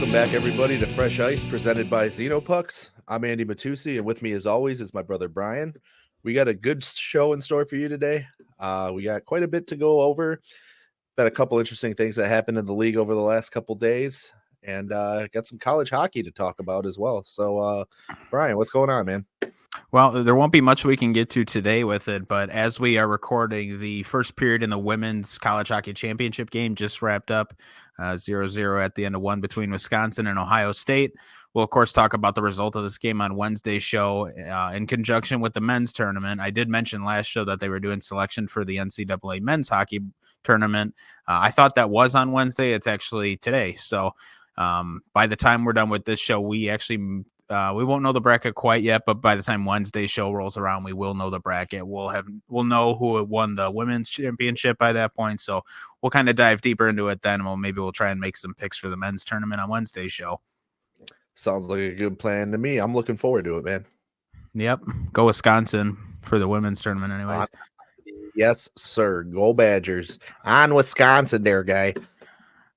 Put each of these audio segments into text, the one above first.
Welcome back, everybody, to Fresh Ice, presented by Xenopucks. I'm Andy Matusi, and with me, as always, is my brother Brian. We got a good show in store for you today. We got quite a bit to go over. Got a couple interesting things that happened in the league over the last couple days, and got some college hockey to talk about as well. So, Brian, what's going on, man? Well, there won't be much we can get to today with it, but as we are recording, the first period in the women's college hockey championship game just wrapped up 0-0 at the end of one between Wisconsin and Ohio State. We'll, of course, talk about the result of this game on Wednesday's show in conjunction with the men's tournament. I did mention last show that they were doing selection for the NCAA men's hockey tournament. I thought that was on Wednesday. It's actually today. So by the time we're done with this show, we actually we won't know the bracket quite yet, but by the time Wednesday's show rolls around, we will know the bracket. We'll know who won the women's championship by that point. So we'll kind of dive deeper into it then. Maybe we'll try and make some picks for the men's tournament on Wednesday's show. Sounds like a good plan to me. I'm looking forward to it, man. Yep. Go Wisconsin for the women's tournament anyways. Yes, sir. Go Badgers. On Wisconsin there, guy.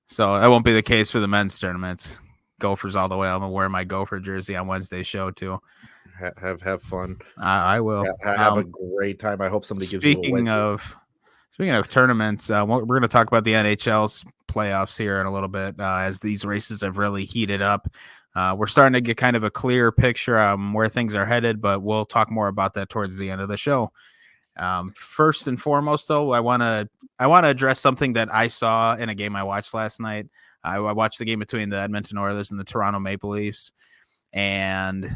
So that won't be the case for the men's tournaments. Gophers all the way. I'm gonna wear my Gopher jersey on Wednesday's show too. Have fun. I will have a great time. I hope somebody gives you a win. Speaking of tournaments, we're going to talk about the NHL's playoffs here in a little bit as these races have really heated up. We're starting to get kind of a clear picture on where things are headed, but we'll talk more about that towards the end of the show. First and foremost, though, I want to address something that I saw in a game I watched last night. I watched the game between the Edmonton Oilers and the Toronto Maple Leafs, and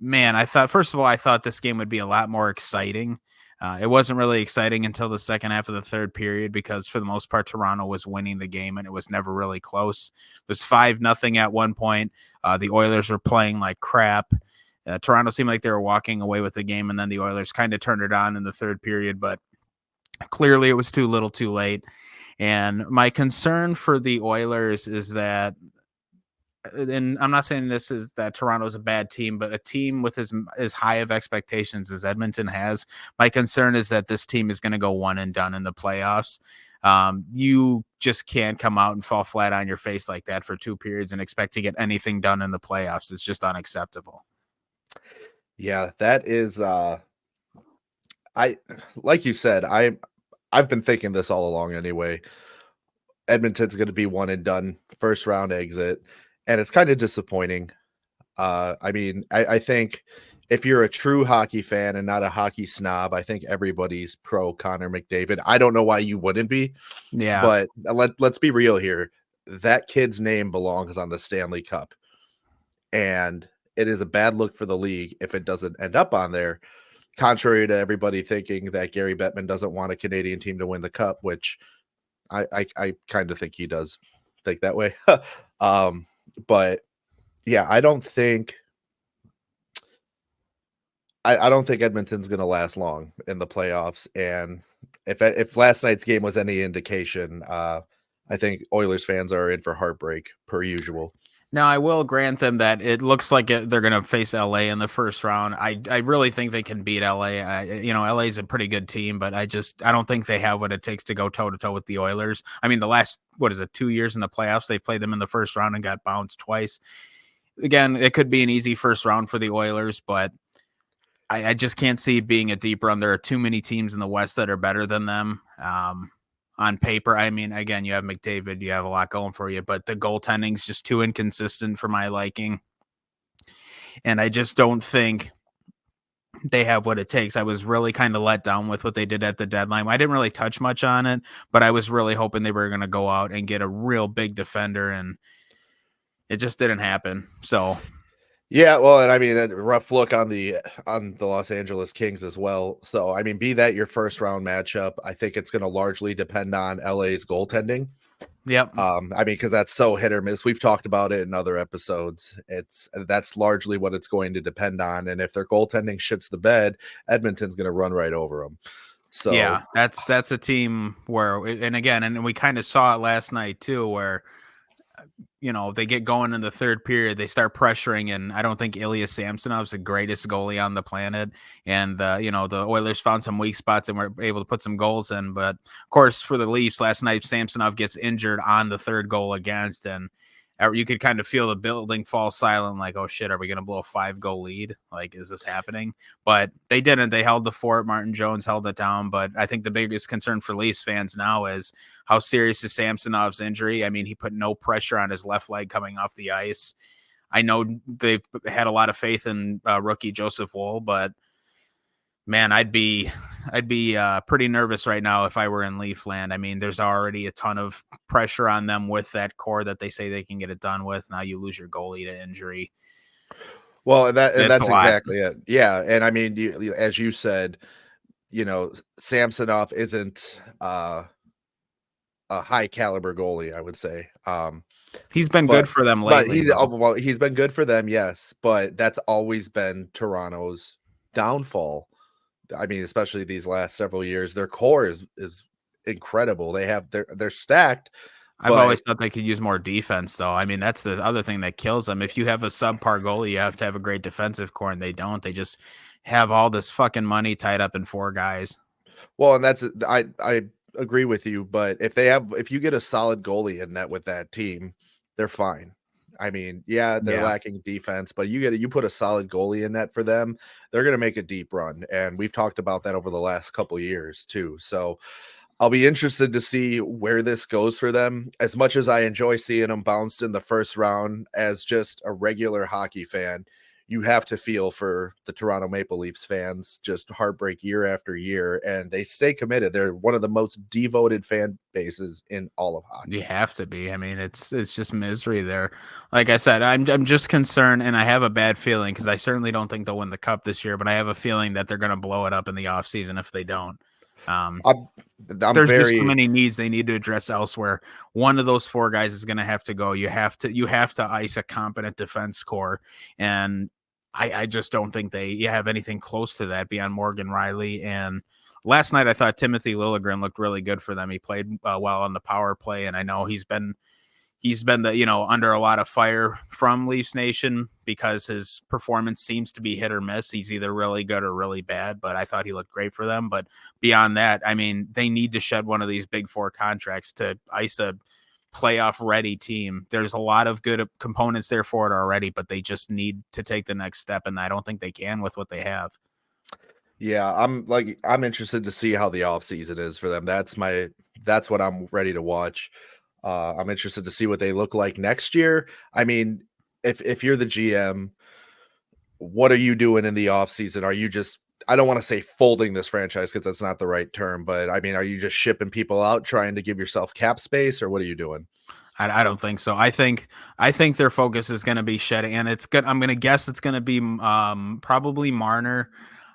man, I thought this game would be a lot more exciting. It wasn't really exciting until the second half of the third period because for the most part, Toronto was winning the game and it was never really close. It was 5-0 at one point. The Oilers were playing like crap. Toronto seemed like they were walking away with the game, and then the Oilers kind of turned it on in the third period, but clearly it was too little too late. And my concern for the Oilers is that, and I'm not saying this is that Toronto's a bad team, but a team with as high of expectations as Edmonton has, my concern is that this team is going to go one and done in the playoffs. You just can't come out and fall flat on your face like that for 2 periods and expect to get anything done in the playoffs. It's just unacceptable. Yeah, that is, like you said, I've been thinking this all along anyway. Edmonton's going to be one and done, first round exit, and it's kind of disappointing. I mean, I think if you're a true hockey fan and not a hockey snob, I think everybody's pro Connor McDavid. I don't know why you wouldn't be. Yeah. But let's be real here. That kid's name belongs on the Stanley Cup. And it is a bad look for the league if it doesn't end up on there. Contrary to everybody thinking that Gary Bettman doesn't want a Canadian team to win the cup, which I kind of think he does think that way. But yeah, I don't think Edmonton's going to last long in the playoffs. And if last night's game was any indication, I think Oilers fans are in for heartbreak per usual. Now, I will grant them that it looks like they're going to face LA in the first round. I really think they can beat LA. LA is a pretty good team, but I don't think they have what it takes to go toe-to-toe with the Oilers. I mean, the last, 2 years in the playoffs, they played them in the first round and got bounced twice. Again, it could be an easy first round for the Oilers, but I just can't see it being a deep run. There are too many teams in the West that are better than them. On paper, I mean, again, you have McDavid, you have a lot going for you, but the goaltending is just too inconsistent for my liking. And I just don't think they have what it takes. I was really kind of let down with what they did at the deadline. I didn't really touch much on it, but I was really hoping they were going to go out and get a real big defender, and it just didn't happen. So yeah, well, and I mean, a rough look on the Los Angeles Kings as well. So, I mean, be that your first round matchup, I think it's going to largely depend on LA's goaltending. Yep. I mean, because that's so hit or miss. We've talked about it in other episodes. That's largely what it's going to depend on. And if their goaltending shits the bed, Edmonton's going to run right over them. So yeah, that's a team where, and we kind of saw it last night too, where they get going in the third period, they start pressuring, and I don't think Ilya Samsonov's the greatest goalie on the planet. And the Oilers found some weak spots and were able to put some goals in. But of course, for the Leafs last night, Samsonov gets injured on the third goal against, and You could kind of feel the building fall silent, like, oh shit, are we going to blow a 5-goal lead? Like, is this happening? But they didn't. They held the fort. Martin Jones held it down. But I think the biggest concern for Leafs fans now is how serious is Samsonov's injury. I mean, he put no pressure on his left leg coming off the ice. I know they've had a lot of faith in rookie Joseph Woll, but man, I'd be pretty nervous right now if I were in Leafland. I mean, there's already a ton of pressure on them with that core that they say they can get it done with. Now you lose your goalie to injury. Well, that's exactly it. Yeah, and I mean, as you said, Samsonov isn't a high caliber goalie, I would say. He's been good for them lately. But he's been good for them, yes, but that's always been Toronto's downfall. I mean, especially these last several years, their core is incredible. They're stacked. I've always thought they could use more defense, though. I mean, that's the other thing that kills them. If you have a subpar goalie, you have to have a great defensive core, and they don't. They just have all this fucking money tied up in 4 guys. Well, and that's I agree with you, but if you get a solid goalie in net with that team, they're fine. I mean, they're lacking defense, but you put a solid goalie in net for them, they're going to make a deep run. And we've talked about that over the last couple of years too. So I'll be interested to see where this goes for them. As much as I enjoy seeing them bounced in the first round as just a regular hockey fan, you have to feel for the Toronto Maple Leafs fans, just heartbreak year after year, and they stay committed. They're one of the most devoted fan bases in all of hockey. You have to be. I mean, it's just misery there. Like I said, I'm just concerned, and I have a bad feeling because I certainly don't think they'll win the cup this year, but I have a feeling that they're going to blow it up in the offseason if they don't. There's just too many needs they need to address elsewhere. One of those 4 guys is going to have to go. You have to ice a competent defense core, and I just don't think you have anything close to that beyond Morgan Rielly. And last night I thought Timothy Liljegren looked really good for them. He played well on the power play, and I know he's been under a lot of fire from Leafs Nation because his performance seems to be hit or miss. He's either really good or really bad, but I thought he looked great for them. But beyond that, I mean, they need to shed one of these big 4 contracts to ice a playoff ready team. There's a lot of good components there for it already, but they just need to take the next step, and I don't think they can with what they have. Yeah, I'm interested to see how the offseason is for them. That's what I'm ready to watch. I'm interested to see what they look like next year. I mean, if you're the GM, what are you doing in the offseason? Are you just, I don't want to say folding this franchise because that's not the right term, but I mean, are you just shipping people out, trying to give yourself cap space, or what are you doing? I don't think so. I think their focus is going to be shedding, and it's good. I'm going to guess it's going to be probably Marner.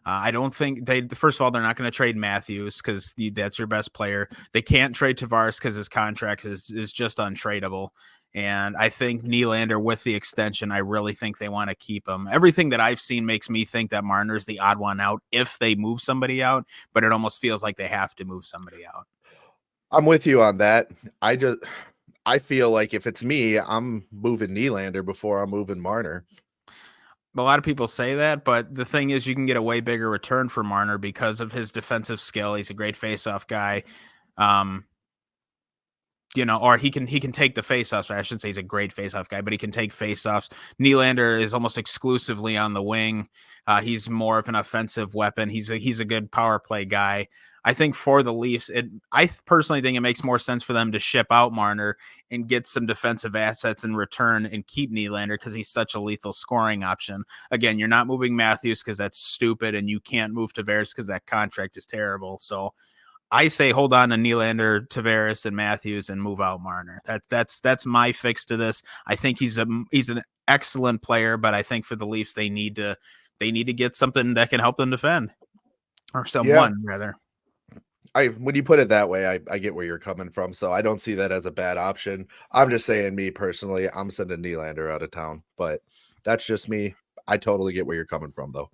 I don't think first of all, they're not going to trade Matthews because that's your best player. They can't trade Tavares because his contract is just untradeable. And I think Nylander with the extension, I really think they want to keep him. Everything that I've seen makes me think that Marner's the odd one out if they move somebody out, but it almost feels like they have to move somebody out. I'm with you on that. I feel like if it's me, I'm moving Nylander before I'm moving Marner. A lot of people say that, but the thing is you can get a way bigger return for Marner because of his defensive skill. He's a great face-off guy. Or he can take the face-offs. I shouldn't say he's a great face-off guy, but he can take face-offs. Nylander is almost exclusively on the wing. He's more of an offensive weapon. He's a good power play guy. I think for the Leafs, I personally think it makes more sense for them to ship out Marner and get some defensive assets in return and keep Nylander because he's such a lethal scoring option. Again, you're not moving Matthews because that's stupid, and you can't move Tavares because that contract is terrible. So I say hold on to Nylander, Tavares, and Matthews and move out Marner. That's my fix to this. I think he's an excellent player, but I think for the Leafs they need to get something that can help them defend, or someone rather. When you put it that way, I get where you're coming from. So I don't see that as a bad option. I'm just saying, me personally, I'm sending Nylander out of town, but that's just me. I totally get where you're coming from, though.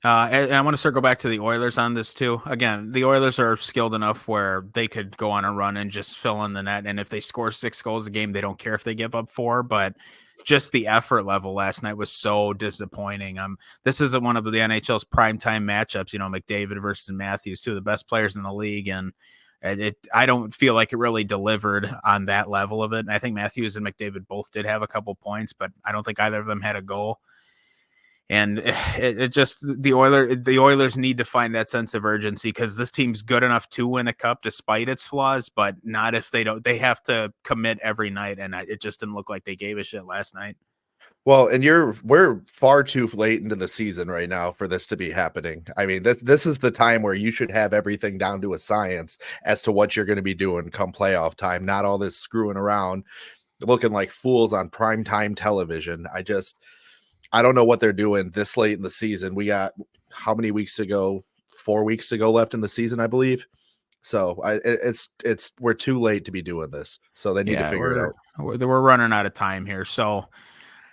And I want to circle back to the Oilers on this too. Again, the Oilers are skilled enough where they could go on a run and just fill in the net. And if they score 6 goals a game, they don't care if they give up 4. But just the effort level last night was so disappointing. This isn't one of the NHL's primetime matchups. McDavid versus Matthews, 2 of the best players in the league, and I don't feel like it really delivered on that level of it. And I think Matthews and McDavid both did have a couple points, but I don't think either of them had a goal. And it just the Oilers need to find that sense of urgency, because this team's good enough to win a cup despite its flaws, but not if they don't. They have to commit every night, and it just didn't look like they gave a shit last night. Well, and we're far too late into the season right now for this to be happening. I mean, this is the time where you should have everything down to a science as to what you're going to be doing come playoff time, not all this screwing around, looking like fools on primetime television. I don't know what they're doing this late in the season. We got how many weeks to go? 4 weeks to go left in the season, I believe. So we're too late to be doing this. So they need to figure it out. We're running out of time here. So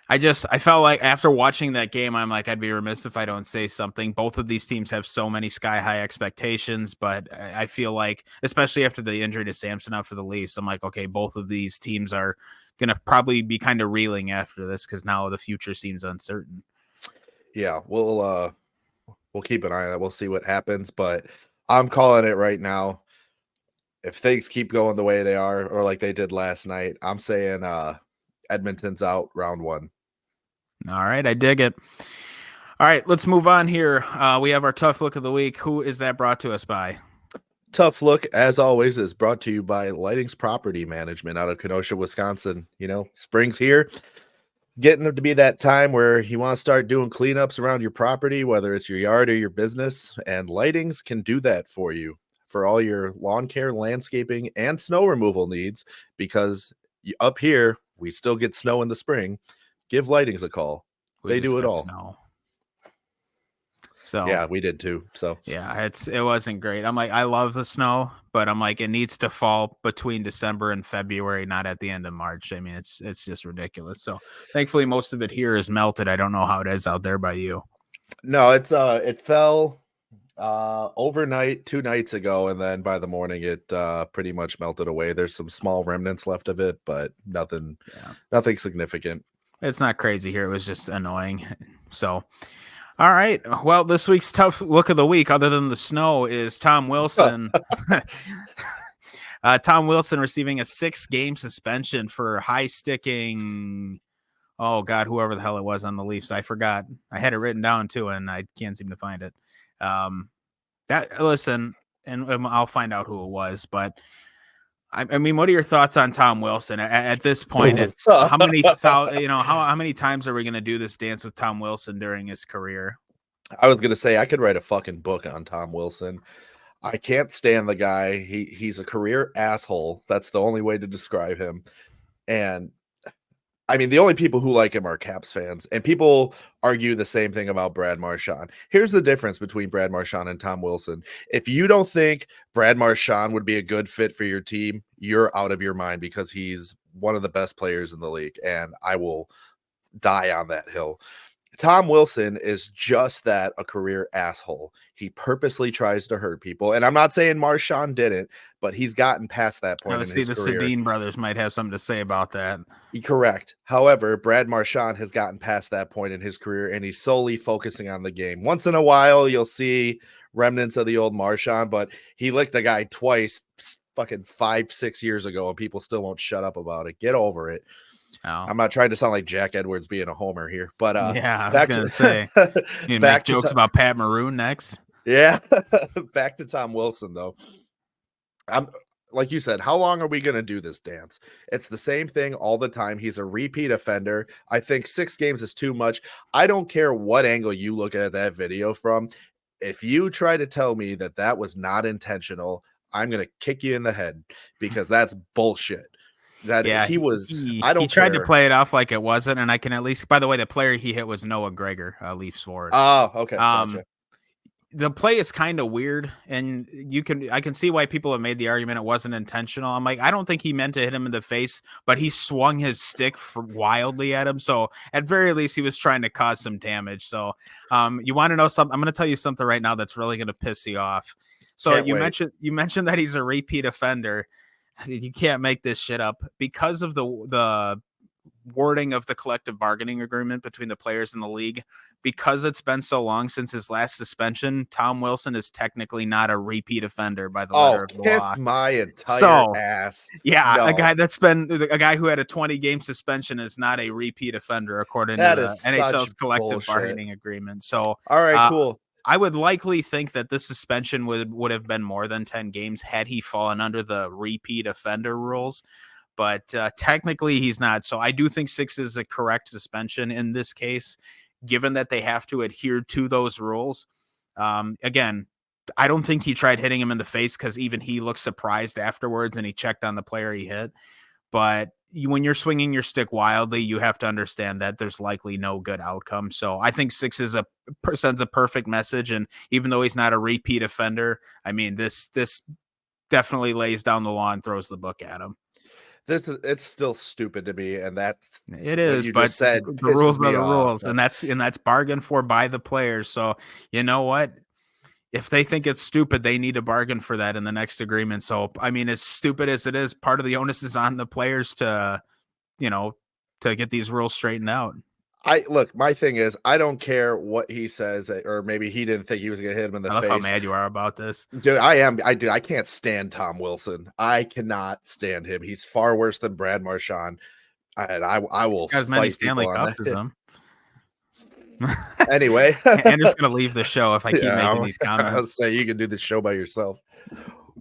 I felt like after watching that game, I'm like, I'd be remiss if I don't say something. Both of these teams have so many sky high expectations, but I feel like, especially after the injury to Samsonov for the Leafs, I'm like, okay, both of these teams are going to probably be kind of reeling after this, because now the future seems uncertain. Yeah, we'll keep an eye on that. We'll see what happens, but I'm calling it right now. If things keep going the way they are, or like they did last night, I'm saying Edmonton's out round 1. All right, I dig it. All right, let's move on here. We have our tough look of the week. Who is that brought to us by? Tough look, as always, is brought to you by Lightings Property Management out of Kenosha, Wisconsin. You know, spring's here. Getting to be that time where you want to start doing cleanups around your property, whether it's your yard or your business, and Lightings can do that for you for all your lawn care, landscaping, and snow removal needs, because up here, we still get snow in the spring. Give Lightings a call. They do it all. Snow. So yeah, we did too. So yeah, it wasn't great. I'm like, I love the snow, but I'm like, it needs to fall between December and February, not at the end of March. I mean, it's just ridiculous. So thankfully, most of it here is melted. I don't know how it is out there by you. No, it fell overnight 2 nights ago, and then by the morning it pretty much melted away. There's some small remnants left of it, but nothing significant. It's not crazy here. It was just annoying. So all right. Well, this week's tough look of the week, other than the snow, is Tom Wilson. Tom Wilson receiving a 6-game suspension for high sticking. Oh God, whoever the hell it was on the Leafs. I forgot. I had it written down too, and I can't seem to find it. Listen, and I'll find out who it was, but I mean, what are your thoughts on Tom Wilson at this point? It's how many times are we going to do this dance with Tom Wilson during his career? I was going to say I could write a fucking book on Tom Wilson. I can't stand the guy. He's a career asshole. That's the only way to describe him. And I mean, the only people who like him are Caps fans, and people argue the same thing about Brad Marchand. Here's the difference between Brad Marchand and Tom Wilson. If you don't think Brad Marchand would be a good fit for your team, you're out of your mind, because he's one of the best players in the league, and I will die on that hill. Tom Wilson is just that, a career asshole. He purposely tries to hurt people. And I'm not saying Marchand didn't, but he's gotten past that point in his career. The Sedin brothers might have something to say about that. Correct. However, Brad Marchand has gotten past that point in his career, and he's solely focusing on the game. Once in a while, you'll see remnants of the old Marchand, but he licked a guy twice fucking 5-6 years ago, and people still won't shut up about it. Get over it. Oh. I'm not trying to sound like Jack Edwards being a homer here, but yeah, I was going to say, you make jokes about Pat Maroon next. Yeah, back to Tom Wilson though. I'm like you said, how long are we going to do this dance? It's the same thing all the time. He's a repeat offender. I think 6 games is too much. I don't care what angle you look at that video from. If you try to tell me that was not intentional, I'm going to kick you in the head, because that's bullshit. He tried to play it off like it wasn't, and I can at least, by the way, the player he hit was Noah Gregor, Leafs forward. Oh, okay. Gotcha. The play is kind of weird, and I can see why people have made the argument it wasn't intentional. I'm like, I don't think he meant to hit him in the face, but he swung his stick wildly at him. So at very least, he was trying to cause some damage. So you want to know something? I'm going to tell you something right now that's really going to piss you off. So you mentioned that he's a repeat offender. You can't make this shit up. Because of the wording of the collective bargaining agreement between the players in the league, because it's been so long since his last suspension, Tom Wilson is technically not a repeat offender by the letter of the kiss law. my entire So, ass. yeah, No. a guy who had a 20-game suspension is not a repeat offender according That to the is NHL's such collective bullshit. bargaining agreement. So, All right, cool. I would likely think that this suspension would have been more than 10 games had he fallen under the repeat offender rules. But technically he's not. So I do think 6 is a correct suspension in this case, given that they have to adhere to those rules. Again, I don't think he tried hitting him in the face because even he looked surprised afterwards and he checked on the player he hit. But when you're swinging your stick wildly, you have to understand that there's likely no good outcome. So I think 6 sends a perfect message. And even though he's not a repeat offender, I mean, this definitely lays down the law and throws the book at him. It's still stupid to me, and that's it is, but said, the rules are the rules, off. and that's bargained for by the players. So you know what? If they think it's stupid, they need to bargain for that in the next agreement. So I mean, as stupid as it is, part of the onus is on the players to get these rules straightened out. My thing is, I don't care what he says, or maybe he didn't think he was gonna hit him in the face. I love how mad you are about this, dude. I can't stand Tom Wilson. I cannot stand him. He's far worse than Brad Marchand, and I will as many Stanley Cups as him. Anyway, Andrew's gonna leave the show if I keep making these comments. I'll say you can do the show by yourself.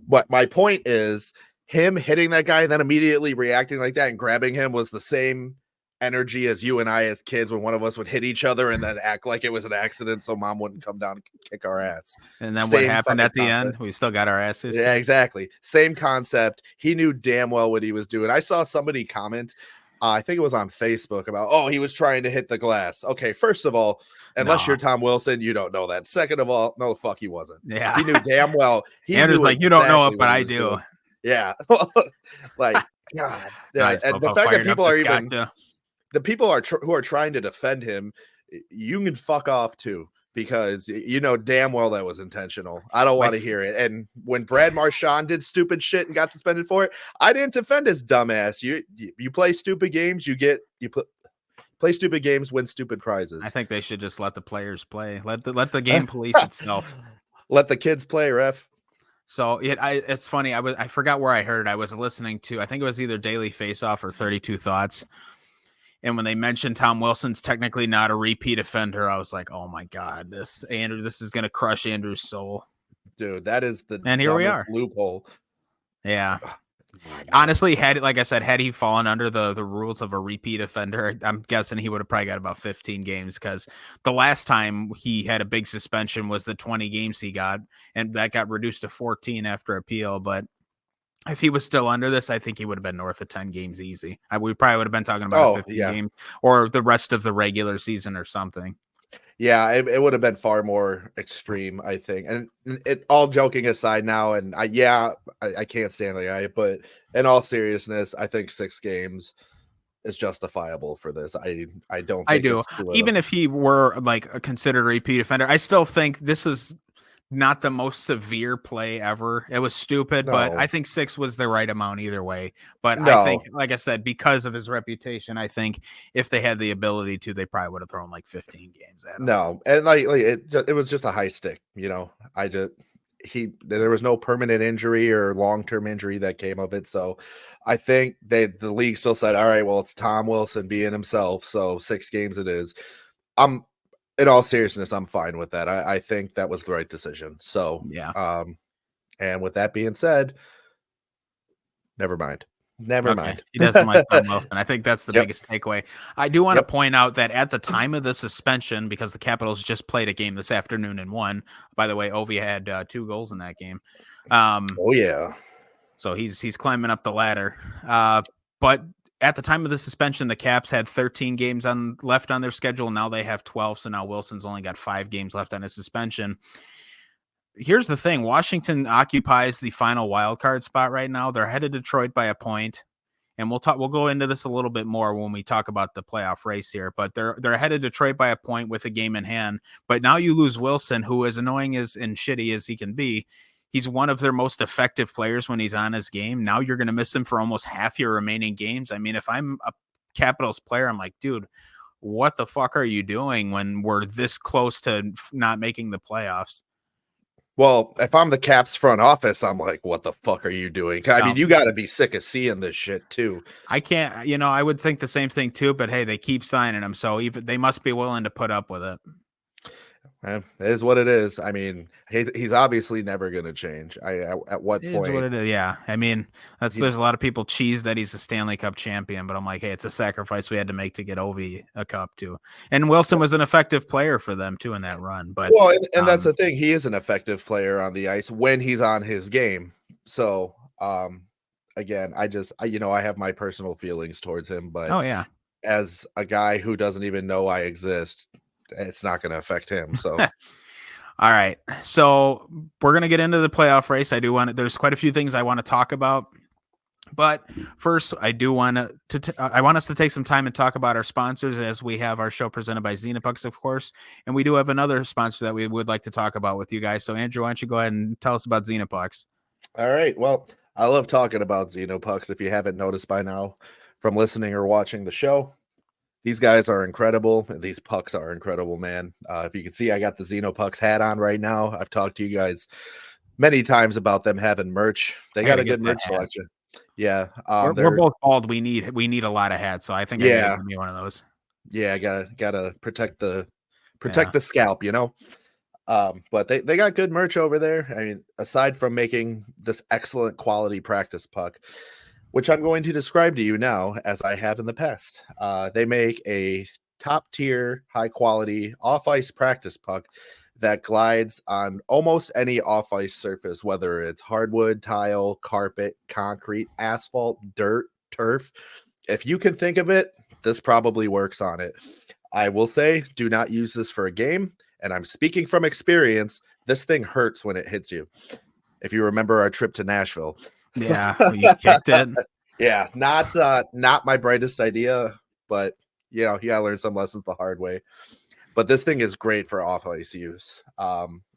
But my point is, him hitting that guy and then immediately reacting like that and grabbing him was the same energy as you and I as kids when one of us would hit each other and then act like it was an accident so mom wouldn't come down and kick our ass. And then what happened at the end? We still got our asses. Yeah, exactly. Same concept. He knew damn well what he was doing. I saw somebody comment, I think it was on Facebook, about, he was trying to hit the glass. Okay, first of all, unless you're Tom Wilson, you don't know that. Second of all, no, the fuck he wasn't. Yeah. He knew damn well. Andrew's like, you don't know it, but I do. Doing. Yeah. Like, God. Yeah. And the fact that people are even... The people who are trying to defend him, you can fuck off too, because you know damn well that was intentional. I don't want to hear it. And when Brad Marchand did stupid shit and got suspended for it, I didn't defend his dumbass. You play stupid games, play stupid games, win stupid prizes. I think they should just let the players play. Let the game police itself. Let the kids play, ref. So it's funny. I forgot where I heard it. I was listening to, I think it was either Daily Faceoff or 32 Thoughts. And when they mentioned Tom Wilson's technically not a repeat offender, I was like, oh my God, this is going to crush Andrew's soul. Dude, that is and here we are. Loophole. Yeah. Honestly, like I said, had he fallen under the rules of a repeat offender, I'm guessing he would have probably got about 15 games, because the last time he had a big suspension was the 20 games he got, and that got reduced to 14 after appeal. But if he was still under this, I think he would have been north of 10 games easy. We probably would have been talking about 15 games or the rest of the regular season or something. Yeah, it would have been far more extreme, I think. And it, all joking aside now, and I can't stand the guy, but in all seriousness, I think 6 games is justifiable for this. I don't think I do. Even if he were like considered a repeat offender, I still think this is not the most severe play ever. It was stupid, but I think 6 was the right amount either way. But I think, like I said, because of his reputation, I think if they had the ability to, they probably would have thrown like 15 games at him. No, and like it was just a high stick, there was no permanent injury or long-term injury that came of it. So I think the league still said, all right, well, it's Tom Wilson being himself, so 6 games it is. In all seriousness, I'm fine with that. I think that was the right decision. So, yeah. And with that being said, never mind. He doesn't like Tom Wilson. I think that's the biggest takeaway. I do want to point out that at the time of the suspension, because the Capitals just played a game this afternoon and won. By the way, Ovi had 2 goals in that game. Oh yeah. So he's climbing up the ladder. But at the time of the suspension, the Caps had 13 games left on their schedule. Now they have 12. So now Wilson's only got 5 games left on his suspension. Here's the thing. Washington occupies the final wild card spot right now. They're headed to Detroit by a point. And we'll go into this a little bit more when we talk about the playoff race here, but they're headed to Detroit by a point with a game in hand. But now you lose Wilson, who, as annoying and shitty as he can be, he's one of their most effective players when he's on his game. Now you're going to miss him for almost half your remaining games. I mean, if I'm a Capitals player, I'm like, dude, what the fuck are you doing when we're this close to not making the playoffs? Well, if I'm the Caps front office, I'm like, what the fuck are you doing? I mean, you got to be sick of seeing this shit too. I can't, I would think the same thing too, but hey, they keep signing them, so even they must be willing to put up with it. It is what it is. I mean, he's obviously never going to change. At what It is what point? it is. Yeah, I mean, there's a lot of people cheese that he's a Stanley Cup champion, but I'm like, hey, it's a sacrifice we had to make to get Ovi a cup too. And Wilson was an effective player for them too in that run. But well, and that's the thing. He is an effective player on the ice when he's on his game. So, again, I have my personal feelings towards him, but oh yeah, as a guy who doesn't even know I exist, it's not going to affect him. So, all right. So we're gonna get into the playoff race. There's quite a few things I want to talk about. But first, I do want I want us to take some time and talk about our sponsors, as we have our show presented by Xenopucks, of course, and we do have another sponsor that we would like to talk about with you guys. So, Andrew, why don't you go ahead and tell us about Xenopucks? all right. Well, I love talking about Xenopucks. If you haven't noticed by now from listening or watching the show, these guys are incredible. These pucks are incredible, man. If you can see, I got the Xenopucks hat on right now. I've talked to you guys many times about them having merch. They got a good merch selection. Yeah, we're both bald. We need a lot of hats, so I think I need to give me one of those. Yeah, gotta protect the scalp, But they got good merch over there. I mean, aside from making this excellent quality practice puck, which I'm going to describe to you now as I have in the past. They make a top tier, high quality off ice practice puck that glides on almost any off ice surface, whether it's hardwood, tile, carpet, concrete, asphalt, dirt, turf. If you can think of it, this probably works on it. I will say, do not use this for a game. And I'm speaking from experience. This thing hurts when it hits you. If you remember our trip to Nashville. Yeah, you kicked it. Yeah, not my brightest idea, but you gotta learn some lessons the hard way. But this thing is great for off-ice use.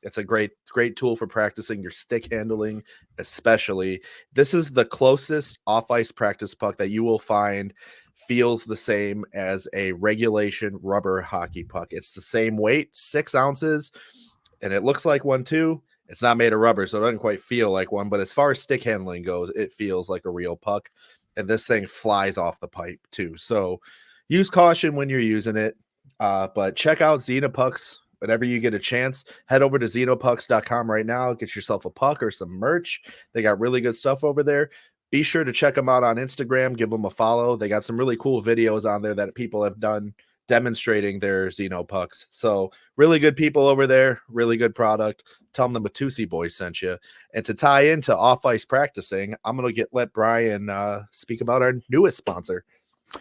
It's a great tool for practicing your stick handling, especially. This is the closest off-ice practice puck that you will find feels the same as a regulation rubber hockey puck. It's the same weight, 6 ounces, and it looks like one too. It's not made of rubber, so it doesn't quite feel like one. But as far as stick handling goes, it feels like a real puck. And this thing flies off the pipe too. So use caution when you're using it. But check out Xenopucks whenever you get a chance. Head over to xenopucks.com right now. Get yourself a puck or some merch. They got really good stuff over there. Be sure to check them out on Instagram. Give them a follow. They got some really cool videos on there that people have done demonstrating their Xenopucks. So really good people over there. Really good product. Tell them the Matusi boys sent you. And to tie into off-ice practicing, I'm going to let Brian speak about our newest sponsor.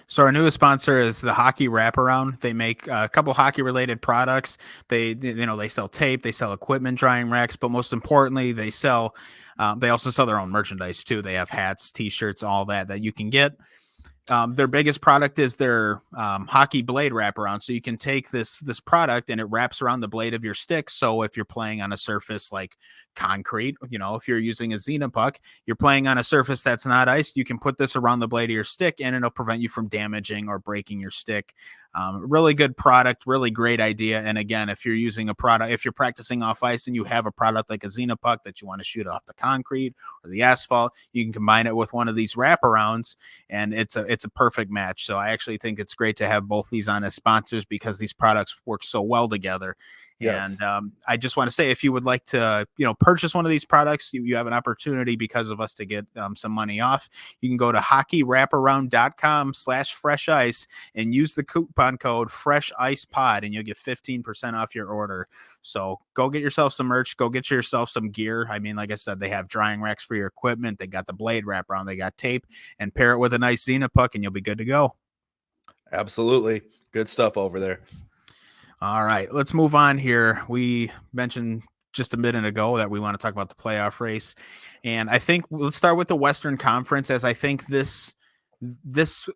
So our newest sponsor is the Hockey Wraparound. They make a couple hockey related products. They sell tape, they sell equipment, drying racks, but most importantly, they also sell their own merchandise too. They have hats, t-shirts, all that you can get. Their biggest product is their hockey blade wraparound. So you can take this product and it wraps around the blade of your stick. So if you're playing on a surface like concrete, if you're using a Xenopuck, you're playing on a surface that's not iced, you can put this around the blade of your stick and it'll prevent you from damaging or breaking your stick. Really good product, really great idea. And again, if you're practicing off ice and you have a product like a Xenopuck that you want to shoot off the concrete or the asphalt, you can combine it with one of these wraparounds and it's a perfect match. So I actually think it's great to have both these on as sponsors because these products work so well together. Yes. And I just want to say, if you would like to, purchase one of these products, you have an opportunity because of us to get some money off. You can go to hockeywraparound.com/fresh ice and use the coupon code Fresh Ice Pod, and you'll get 15% off your order. So go get yourself some merch. Go get yourself some gear. I mean, like I said, they have drying racks for your equipment. They got the blade wraparound. They got tape, and pair it with a nice Xenopuck, and you'll be good to go. Absolutely. Good stuff over there. All right, let's move on here. We mentioned just a minute ago that we want to talk about the playoff race. And I think let's start with the Western Conference, as I think this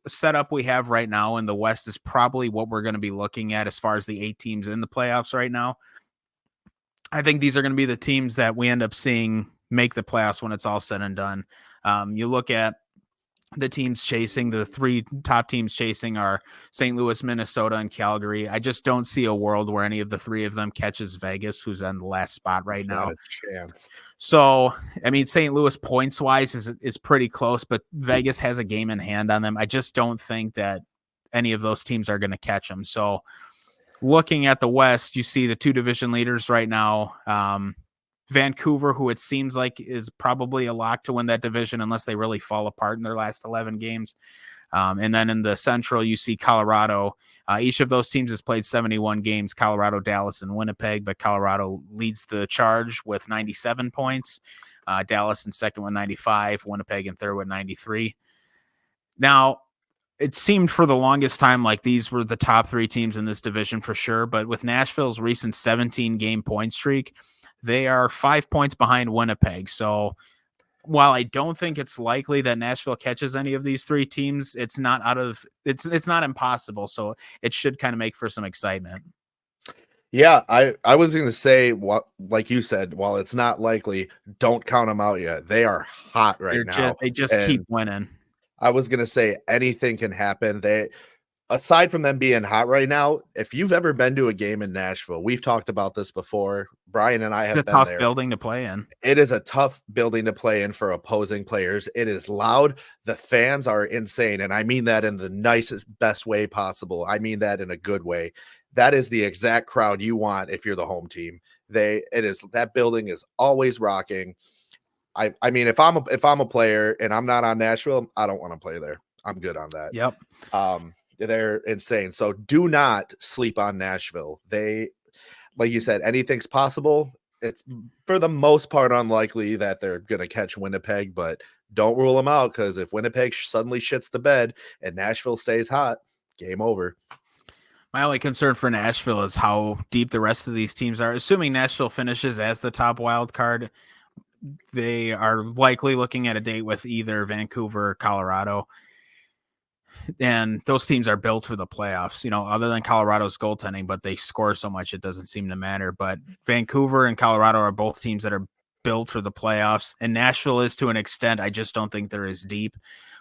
setup we have right now in the West is probably what we're going to be looking at as far as the 8 teams in the playoffs right now. I think these are going to be the teams that we end up seeing make the playoffs when it's all said and done. You look at the teams chasing, the three top teams chasing are St. Louis, Minnesota, and Calgary. I just don't see a world where any of the three of them catches Vegas, who's on the last spot right Not now. a chance. So, I mean, St. Louis points wise is pretty close, but Vegas has a game in hand on them. I just don't think that any of those teams are going to catch them. So, looking at the West, you see the two division leaders right now. Vancouver, who it seems like is probably a lock to win that division unless they really fall apart in their last 11 games. And then in the Central, you see Colorado. Each of those teams has played 71 games, Colorado, Dallas, and Winnipeg, but Colorado leads the charge with 97 points. Dallas in second with 95, Winnipeg in third with 93. Now, it seemed for the longest time like these were the top three teams in this division for sure, but with Nashville's recent 17-game point streak, they are 5 points behind Winnipeg. So while I don't think it's likely that Nashville catches any of these three teams, it's not not impossible. So it should kind of make for some excitement. Yeah, I was going to say, what, like you said, while it's not likely, don't count them out yet. They are hot now. They just keep winning. I was going to say anything can happen. Aside from them being hot right now, if you've ever been to a game in Nashville, we've talked about this before. Brian and I have been tough there. Building to play in. It is a tough building to play in for opposing players. It is loud. The fans are insane. And I mean that in the nicest, best way possible. I mean that in a good way. That is the exact crowd you want if you're the home team. That building is always rocking. I mean, if I'm a player and I'm not on Nashville, I don't want to play there. I'm good on that. Yep. They're insane. So do not sleep on Nashville. They, like you said, anything's possible. It's for the most part unlikely that they're going to catch Winnipeg, but don't rule them out, because if Winnipeg suddenly shits the bed and Nashville stays hot, game over. My only concern for Nashville is how deep the rest of these teams are. Assuming Nashville finishes as the top wild card, they are likely looking at a date with either Vancouver or Colorado. And those teams are built for the playoffs, other than Colorado's goaltending, but they score so much it doesn't seem to matter. But Vancouver and Colorado are both teams that are built for the playoffs, and Nashville is to an extent. I just don't think they're as deep.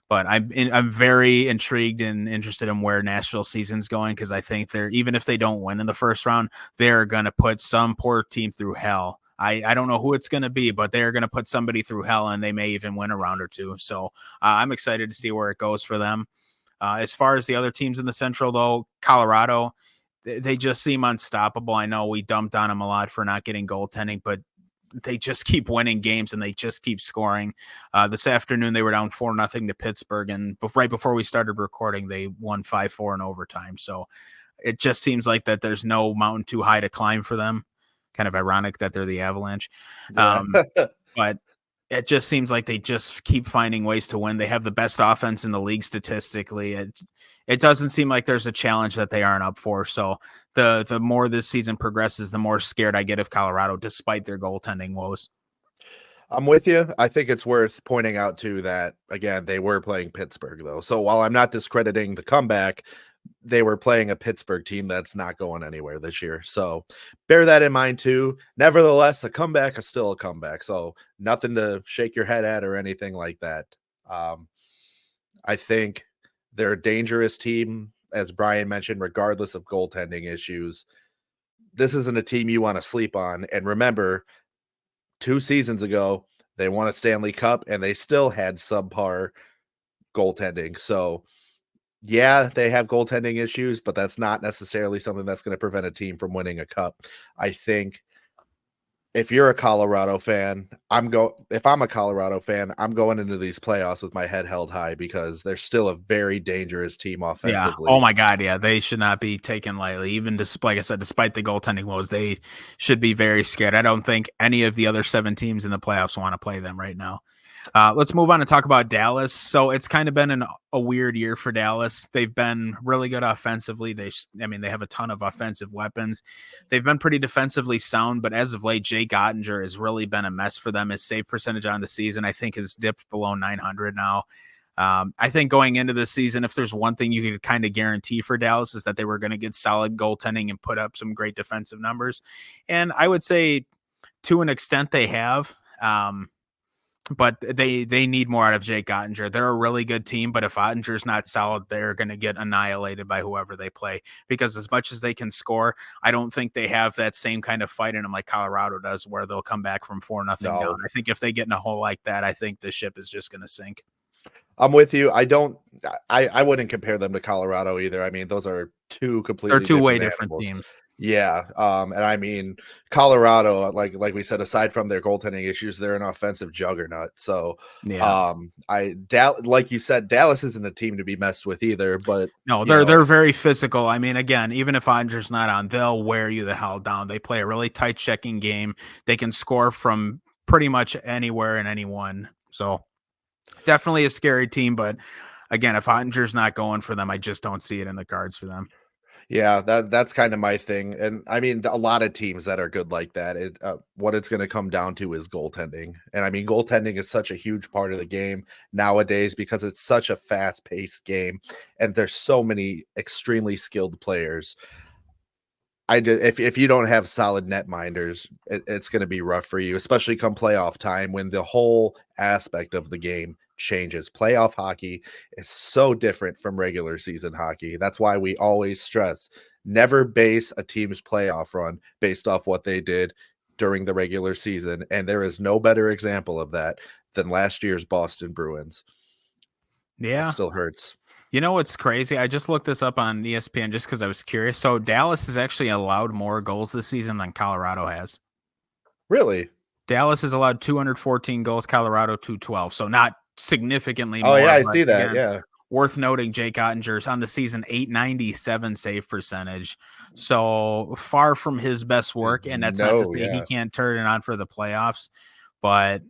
But I'm very intrigued and interested in where Nashville season's going, because I think even if they don't win in the first round, they're going to put some poor team through hell. I don't know who it's going to be, but they're going to put somebody through hell, and they may even win a round or two. So I'm excited to see where it goes for them. As far as the other teams in the Central, though, Colorado, they just seem unstoppable. I know we dumped on them a lot for not getting goaltending, but they just keep winning games and they just keep scoring. This afternoon, they were down 4-0 to Pittsburgh, and right before we started recording, they won 5-4 in overtime. So it just seems like that there's no mountain too high to climb for them. Kind of ironic that they're the Avalanche. Yeah. But it just seems like they just keep finding ways to win. They have the best offense in the league statistically. It doesn't seem like there's a challenge that they aren't up for. So the more this season progresses, the more scared I get of Colorado, despite their goaltending woes. I'm with you. I think it's worth pointing out too that, again, they were playing Pittsburgh though. So while I'm not discrediting the comeback, they were playing a Pittsburgh team that's not going anywhere this year. So bear that in mind too. Nevertheless, a comeback is still a comeback. So nothing to shake your head at or anything like that. I think they're a dangerous team, as Brian mentioned, regardless of goaltending issues. This isn't a team you want to sleep on. And remember, 2 seasons ago, they won a Stanley Cup and they still had subpar goaltending. So yeah, they have goaltending issues, but that's not necessarily something that's going to prevent a team from winning a cup. I think if you're a Colorado fan, if I'm a Colorado fan, I'm going into these playoffs with my head held high, because they're still a very dangerous team offensively. Yeah. Oh my God. Yeah. They should not be taken lightly. Even like I said, despite the goaltending woes, they should be very scared. I don't think any of the other 7 teams in the playoffs want to play them right now. Let's move on and talk about Dallas. So it's kind of been a weird year for Dallas. They've been really good offensively. They have a ton of offensive weapons. They've been pretty defensively sound, but as of late, Jake Ottinger has really been a mess for them. His save percentage on the season, I think, has dipped below 900 now. I think going into the season, if there's one thing you could kind of guarantee for Dallas, is that they were going to get solid goaltending and put up some great defensive numbers. And I would say to an extent they have. but they need more out of Jake Ottinger. They're a really good team, but if Ottinger's not solid, they're going to get annihilated by whoever they play, because as much as they can score, I don't think they have that same kind of fight in them like Colorado does, where they'll come back from 4-0 down. No. I think if they get in a hole like that, I think the ship is just going to sink. I'm with you. I wouldn't compare them to Colorado either. I mean, those are two completely They're two way different different teams. Yeah. And I mean, Colorado, like we said, aside from their goaltending issues, they're an offensive juggernaut. So yeah, like you said, Dallas isn't a team to be messed with either, but no, they're very physical. I mean, again, even if Ottinger's not on, they'll wear you the hell down. They play a really tight checking game. They can score from pretty much anywhere and anyone. So definitely a scary team, but again, if Ottinger's not going for them, I just don't see it in the cards for them. Yeah, that's kind of my thing. And I mean, a lot of teams that are good like that, what it's going to come down to is goaltending. And I mean, goaltending is such a huge part of the game nowadays because it's such a fast-paced game and there's so many extremely skilled players. If you don't have solid netminders, it's going to be rough for you, especially come playoff time when the whole aspect of the game changes. Playoff hockey is so different from regular season hockey. That's why we always stress never base a team's playoff run based off what they did during the regular season. And there is no better example of that than last year's Boston Bruins. Yeah. It still hurts. You know what's crazy? I just looked this up on ESPN just because I was curious. So Dallas has actually allowed more goals this season than Colorado has. Really? Dallas has allowed 214 goals, Colorado 212. So not significantly more. Oh, yeah, I see that. Yeah. Worth noting, Jake Ottinger's on the season 897 save percentage. So far from his best work. And that's not to say he can't turn it on for the playoffs. But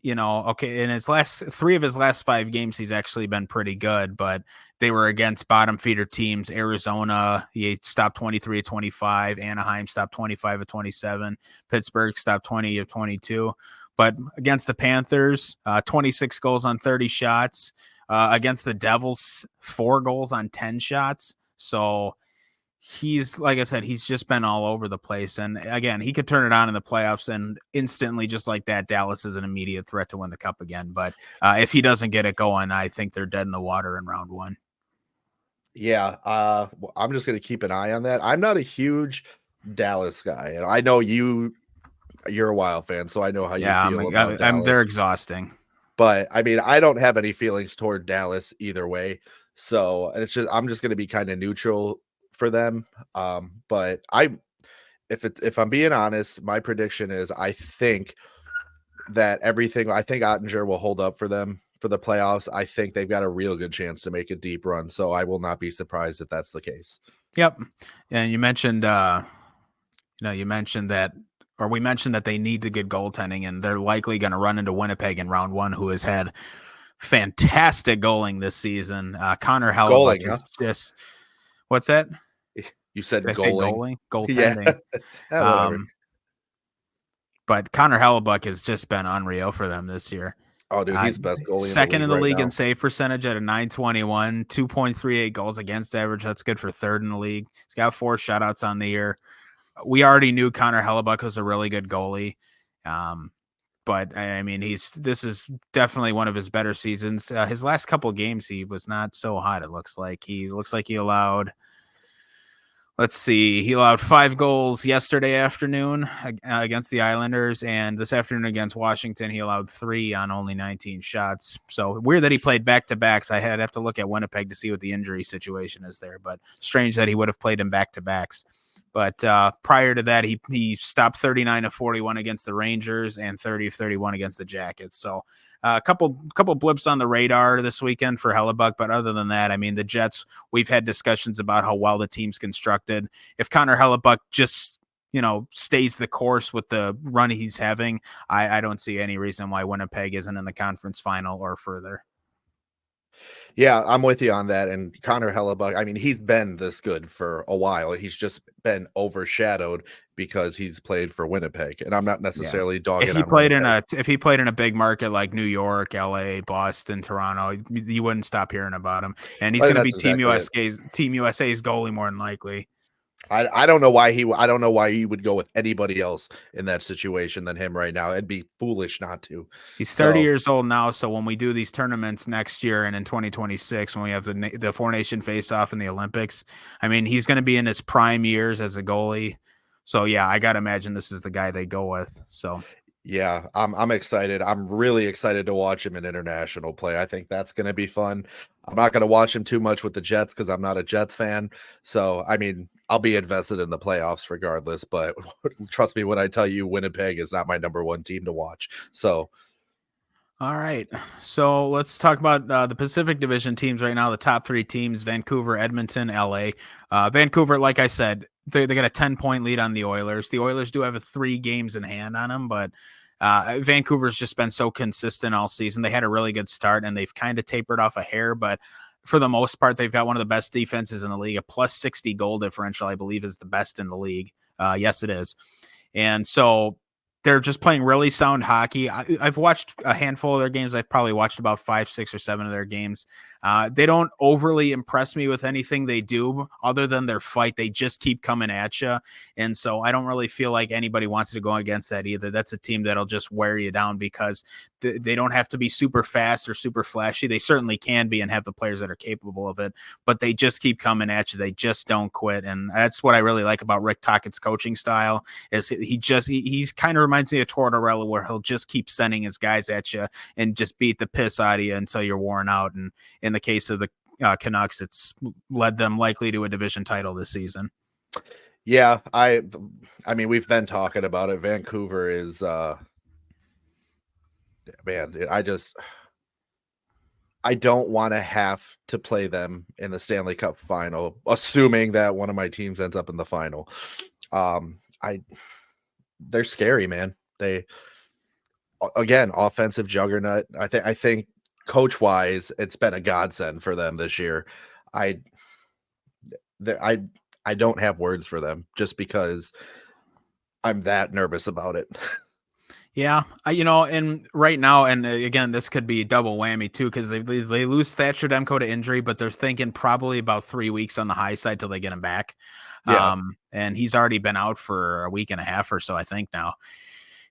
you know, okay, in his last 3 of his last 5 games, he's actually been pretty good, but they were against bottom feeder teams. Arizona, he stopped 23 of 25. Anaheim stopped 25 of 27. Pittsburgh stopped 20 of 22. But against the Panthers, 26 goals on 30 shots. Against the Devils, 4 goals on 10 shots. So he's, like I said, he's just been all over the place. And again, he could turn it on in the playoffs and instantly, just like that, Dallas is an immediate threat to win the cup again. But if he doesn't get it going, I think they're dead in the water in round 1. Yeah. I'm just going to keep an eye on that. I'm not a huge Dallas guy, and I know you're a Wild fan, so I know how you feel about Dallas. They're exhausting. But I mean, I don't have any feelings toward Dallas either way. So I'm just going to be kind of neutral for them. But if I'm being honest, my prediction is I think Ottinger will hold up for them for the playoffs. I think they've got a real good chance to make a deep run. So I will not be surprised if that's the case. Yep. And you mentioned, we mentioned that they need the good goaltending, and they're likely going to run into Winnipeg in round 1, who has had fantastic goaling this season. Connor Hellebuyck is just, what's that? You said goaling? Goaltending. Yeah. But Connor Hellebuyck has just been unreal for them this year. Oh, dude, he's best goalie. Second in the league in save percentage at a 921, 2.38 goals against average. That's good for third in the league. He's got 4 shutouts on the year. We already knew Connor Hellebuyck was a really good goalie. But I mean, this is definitely one of his better seasons. His last couple of games, he was not so hot. It looks like he allowed, he allowed 5 goals yesterday afternoon against the Islanders, and this afternoon against Washington, he allowed 3 on only 19 shots. So weird that he played back-to-backs. I have to look at Winnipeg to see what the injury situation is there, but strange that he would have played in back-to-backs. But prior to that, he stopped 39 of 41 against the Rangers and 30 of 31 against the Jackets. So a couple blips on the radar this weekend for Hellebuyck. But other than that, I mean, the Jets, we've had discussions about how well the team's constructed. If Connor Hellebuyck just, stays the course with the run he's having, I don't see any reason why Winnipeg isn't in the conference final or further. Yeah, I'm with you on that. And Connor Hellebuyck, I mean, he's been this good for a while. He's just been overshadowed because he's played for Winnipeg. And I'm not necessarily dogging on Winnipeg. If he played in a big market like New York, LA, Boston, Toronto, you wouldn't stop hearing about him. And he's going to be Team USA's goalie more than likely. I don't know why I don't know why he would go with anybody else in that situation than him right now. It'd be foolish not to. He's 30 So years old now, so when we do these tournaments next year and in 2026, when we have the Four Nation face off in the Olympics, I mean, he's going to be in his prime years as a goalie. So yeah, I got to imagine this is the guy they go with. So yeah, I'm excited. I'm really excited to watch him in international play. I think that's going to be fun. I'm not going to watch him too much with the Jets because I'm not a Jets fan. So I mean, I'll be invested in the playoffs regardless. But trust me when I tell you, Winnipeg is not my number one team to watch. So all right. So let's talk about the Pacific Division teams right now. The top three teams: Vancouver, Edmonton, LA. Vancouver, like I said, they got a 10-point lead on the Oilers. The Oilers do have a 3 games in hand on them, but Vancouver's just been so consistent all season. They had a really good start, and they've kind of tapered off a hair, but for the most part, they've got one of the best defenses in the league. A plus 60 goal differential, I believe, is the best in the league. Yes, it is. And so they're just playing really sound hockey. I've watched a handful of their games. I've probably watched about 5, 6, or 7 of their games. They don't overly impress me with anything they do other than their fight. They just keep coming at you. And so I don't really feel like anybody wants to go against that either. That's a team that'll just wear you down because they don't have to be super fast or super flashy. They certainly can be and have the players that are capable of it, but they just keep coming at you. They just don't quit. And that's what I really like about Rick Tocchet's coaching style is he's kind of reminds me of Tortorella, where he'll just keep sending his guys at you and just beat the piss out of you until you're worn out. And in the case of the Canucks, it's led them likely to a division title this season. yeah, I mean, we've been talking about it. Vancouver is man, I don't want to have to play them in the Stanley Cup final, assuming that one of my teams ends up in the final. They're scary, man. They again, offensive juggernaut. I think coach wise, it's been a godsend for them this year. I don't have words for them just because I'm that nervous about it. Yeah, and right now, and again, this could be double whammy too, because they lose Thatcher Demko to injury, but they're thinking probably about 3 weeks on the high side till they get him back. Yeah. And he's already been out for a week and a half or so, I think now.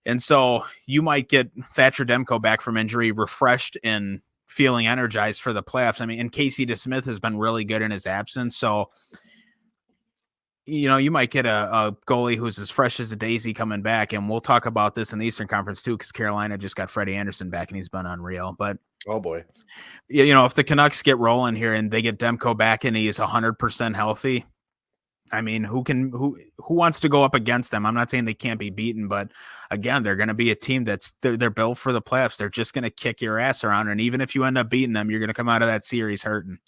And so you might get Thatcher Demko back from injury, refreshed and feeling energized for the playoffs. I mean, and Casey DeSmith has been really good in his absence, so you might get a goalie who's as fresh as a daisy coming back. And we'll talk about this in the Eastern Conference too, because Carolina just got Freddie Anderson back and he's been unreal. But oh boy, if the Canucks get rolling here and they get Demko back and he is 100% healthy, I mean, who wants to go up against them? I'm not saying they can't be beaten, but again, they're going to be a team they're built for the playoffs. They're just going to kick your ass around. And even if you end up beating them, you're going to come out of that series hurting.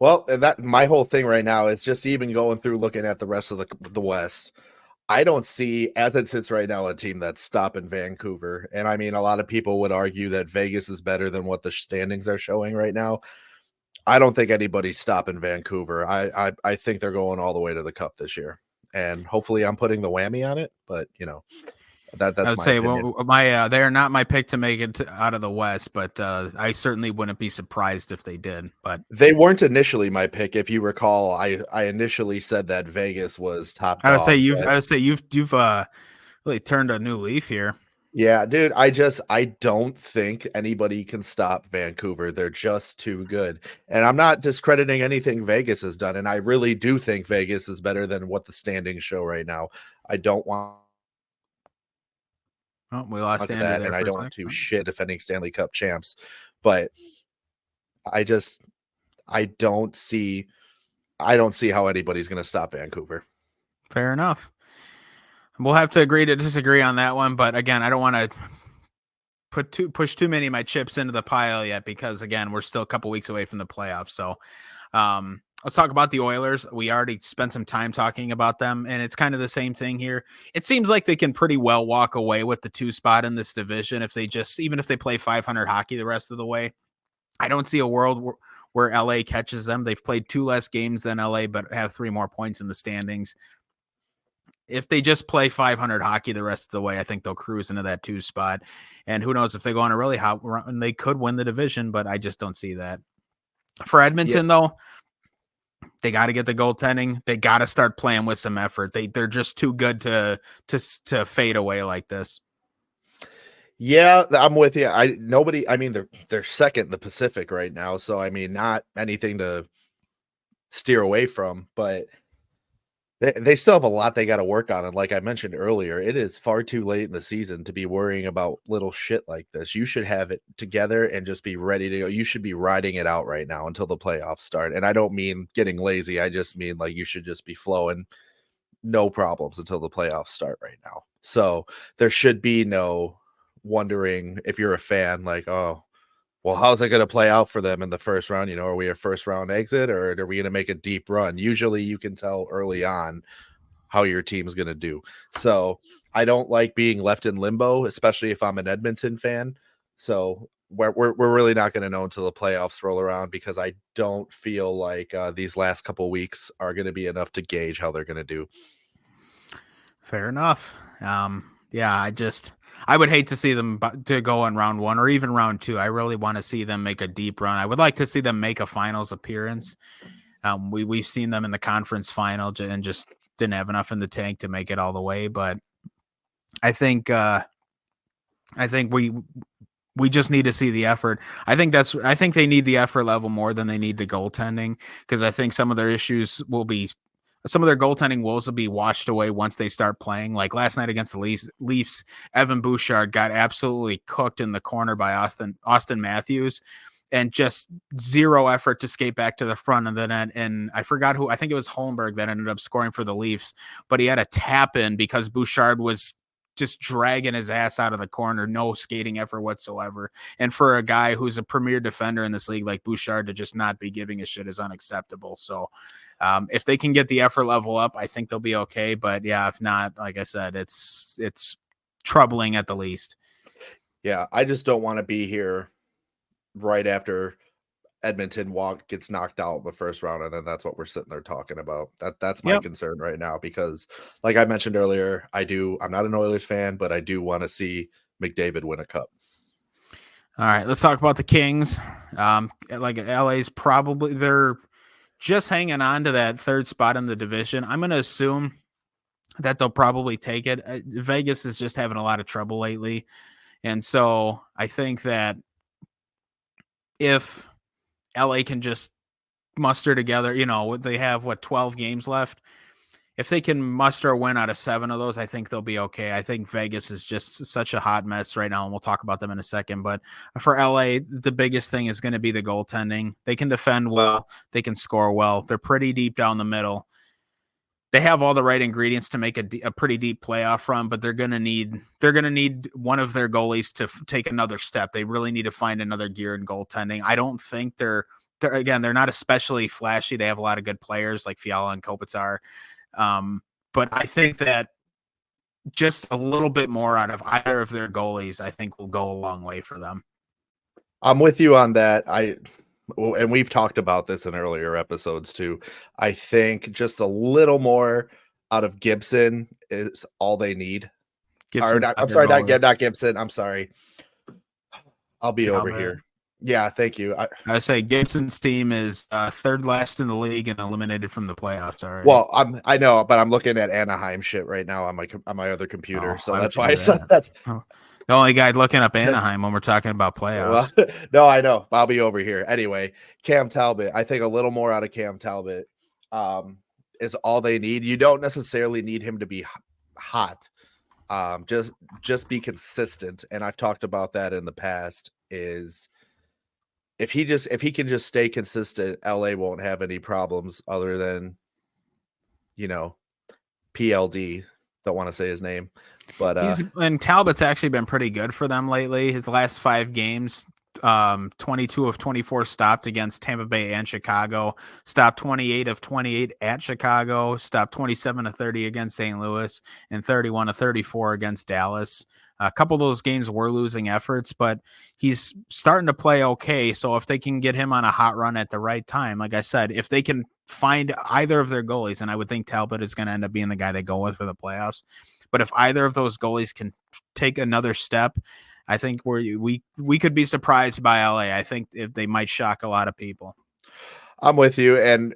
Well, that my whole thing right now is just even going through looking at the rest of the West. I don't see, as it sits right now, a team that's stopping Vancouver. And I mean, a lot of people would argue that Vegas is better than what the standings are showing right now. I don't think anybody's stopping Vancouver. I think they're going all the way to the Cup this year. And hopefully I'm putting the whammy on it, but that's I would my say, opinion. well, they are not my pick to make it out of the West, but I certainly wouldn't be surprised if they did. But They weren't initially my pick. If you recall, I initially said that Vegas was top dog. I would say you've really turned a new leaf here. Yeah, dude, I don't think anybody can stop Vancouver. They're just too good. And I'm not discrediting anything Vegas has done, and I really do think Vegas is better than what the standings show right now. I don't want We lost Andy that, there and I for a don't want second. to shit defending Stanley Cup champs, but I don't see how anybody's going to stop Vancouver. Fair enough. We'll have to agree to disagree on that one, but again, I don't want to push too many of my chips into the pile yet because again, we're still a couple weeks away from the playoffs. So let's talk about the Oilers. We already spent some time talking about them, and it's kind of the same thing here. It seems like they can pretty well walk away with the 2 spot in this division even if they play 500 hockey the rest of the way. I don't see a world where LA catches them. They've played 2 less games than LA, but have 3 more points in the standings. If they just play 500 hockey the rest of the way, I think they'll cruise into that 2 spot. And who knows, if they go on a really hot run, they could win the division, but I just don't see that. For Edmonton, though, They got to get the goaltending. They got to start playing with some effort. They're just too good to fade away like this. Yeah, I'm with you. I mean, they're second in the Pacific right now, so I mean, not anything to steer away from, but they still have a lot they got to work on. And like I mentioned earlier, it is far too late in the season to be worrying about little shit like this. You should have it together and just be ready to go. You should be riding it out right now until the playoffs start. And I don't mean getting lazy. I just mean like you should just be flowing, no problems until the playoffs start right now. So there should be no wondering if you're a fan, like, oh, well, how's it going to play out for them in the first round? You know, are we a first round exit or are we going to make a deep run? Usually you can tell early on how your team's going to do. So I don't like being left in limbo, especially if I'm an Edmonton fan. So we're really not going to know until the playoffs roll around, because I don't feel like these last couple weeks are going to be enough to gauge how they're going to do. Fair enough. Yeah, I would hate to see them to go in round 1 or even round 2. I really want to see them make a deep run. I would like to see them make a finals appearance. We've seen them in the conference final and just didn't have enough in the tank to make it all the way. But I think we just need to see the effort. I think they need the effort level more than they need the goaltending, because I think some of their goaltending woes will be washed away once they start playing. Like last night against the Leafs, Evan Bouchard got absolutely cooked in the corner by Austin Matthews, and just zero effort to skate back to the front of the net. And I forgot who, I think it was Holmberg that ended up scoring for the Leafs, but he had a tap in because Bouchard was just dragging his ass out of the corner, no skating effort whatsoever. And for a guy who's a premier defender in this league like Bouchard to just not be giving a shit is unacceptable. So if they can get the effort level up, I think they'll be okay. But yeah, if not, like I said, it's troubling at the least. Yeah, I just don't want to be here right after Edmonton gets knocked out in the first round, and then that's what we're sitting there talking about. That's my concern right now, because like I mentioned earlier, I'm not an Oilers fan, but I do want to see McDavid win a cup. All right, let's talk about the Kings. Like LA's they're just hanging on to that third spot in the division. I'm going to assume that they'll probably take it. Vegas is just having a lot of trouble lately. And so I think that if LA can just muster together, they have 12 games left. If they can muster a win out of 7 of those, I think they'll be okay. I think Vegas is just such a hot mess right now, and we'll talk about them in a second. But for LA, the biggest thing is going to be the goaltending. They can defend well. They can score well. They're pretty deep down the middle. They have all the right ingredients to make a pretty deep playoff run, but they're going to need one of their goalies to take another step. They really need to find another gear in goaltending. I don't think they're not especially flashy. They have a lot of good players like Fiala and Kopitar. But I think that just a little bit more out of either of their goalies, I think, will go a long way for them. I'm with you on that. And we've talked about this in earlier episodes too. I think just a little more out of Gibson is all they need. I'm sorry, not Gibson. I'm sorry. I'll be over here. Yeah, thank you. I say Gibson's team is third last in the league and eliminated from the playoffs already. Well, I know, but I'm looking at Anaheim shit right now on my other computer, so that's why I said that. The only guy looking up Anaheim when we're talking about playoffs. Well, no, I know. I'll be over here anyway. Cam Talbot. I think a little more out of Cam Talbot is all they need. You don't necessarily need him to be hot. Just be consistent. And I've talked about that in the past. Is if he can just stay consistent, LA won't have any problems other than, PLD. Don't want to say his name, but and Talbot's actually been pretty good for them lately. His last 5 games, 22 of 24 stopped against Tampa Bay and Chicago, stopped 28 of 28 at Chicago, stopped 27 of 30 against St. Louis, and 31 of 34 against Dallas. A couple of those games were losing efforts, but he's starting to play okay. So if they can get him on a hot run at the right time, like I said, if they can find either of their goalies, and I would think Talbot is going to end up being the guy they go with for the playoffs. But if either of those goalies can take another step, I think we could be surprised by LA. I think if they might shock a lot of people. I'm with you. And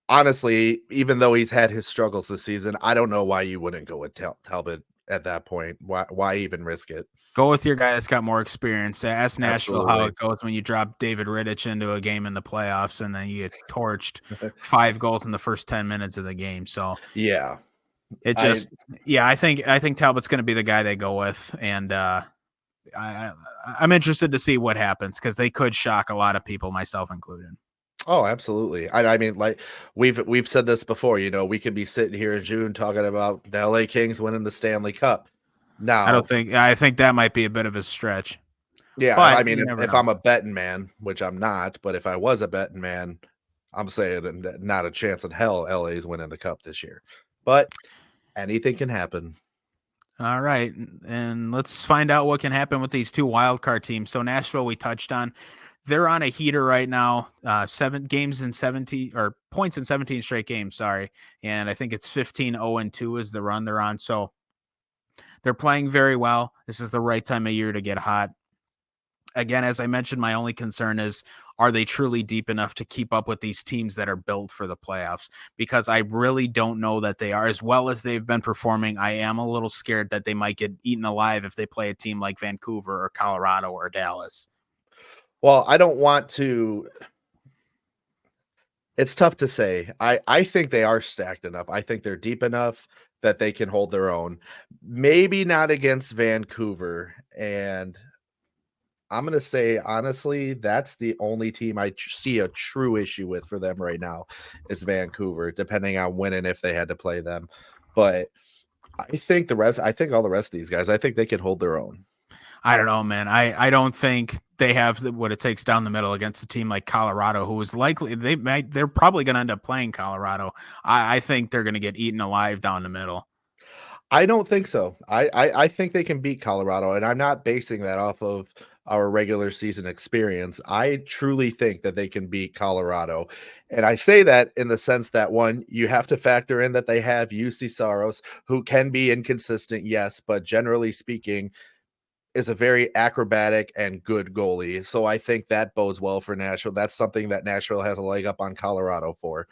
honestly, even though he's had his struggles this season, I don't know why you wouldn't go with Talbot at that point. Why even risk it? Go with your guy that's got more experience. Ask Nashville how Absolutely. it goes when you drop David Rittich into a game in the playoffs and then you get torched 5 goals in the first 10 minutes of the game. So Yeah. it I just, I think Talbot's going to be the guy they go with, and I'm interested to see what happens because they could shock a lot of people, myself included. Oh, absolutely. I mean, like we've said this before, we could be sitting here in June talking about the LA Kings winning the Stanley Cup. Now, I think that might be a bit of a stretch. yeah, But I mean, you never if know. I'm a betting man, which I'm not, but if I was a betting man, I'm saying not a chance in hell LA's winning the cup this year. But anything can happen. All right, and let's find out what can happen with these 2 wild card teams. So Nashville, we touched on, they're on a heater right now. 7 games in 17 or points in 17 straight games. Sorry, and I think it's 15-0-2 is the run they're on. So they're playing very well. This is the right time of year to get hot. Again, as I mentioned, my only concern is, are they truly deep enough to keep up with these teams that are built for the playoffs? Because I really don't know that they are. As well as they've been performing, I am a little scared that they might get eaten alive if they play a team like Vancouver or Colorado or Dallas. Well, I don't want to. It's tough to say. I think they are stacked enough. I think they're deep enough that they can hold their own. Maybe not against Vancouver. And I'm going to say, honestly, that's the only team I see a true issue with for them right now is Vancouver, depending on when and if they had to play them. But I think all the rest of these guys, I think they can hold their own. I don't know, man. I don't think they have what it takes down the middle against a team like Colorado, who is likely they're probably going to end up playing Colorado. I think they're going to get eaten alive down the middle. I don't think so. I think they can beat Colorado, and I'm not basing that off of our regular season experience. I truly think that they can beat Colorado. And I say that in the sense that, one, you have to factor in that they have UC Saros, who can be inconsistent, yes, but generally speaking, is a very acrobatic and good goalie. So I think that bodes well for Nashville. That's something that Nashville has a leg up on Colorado for.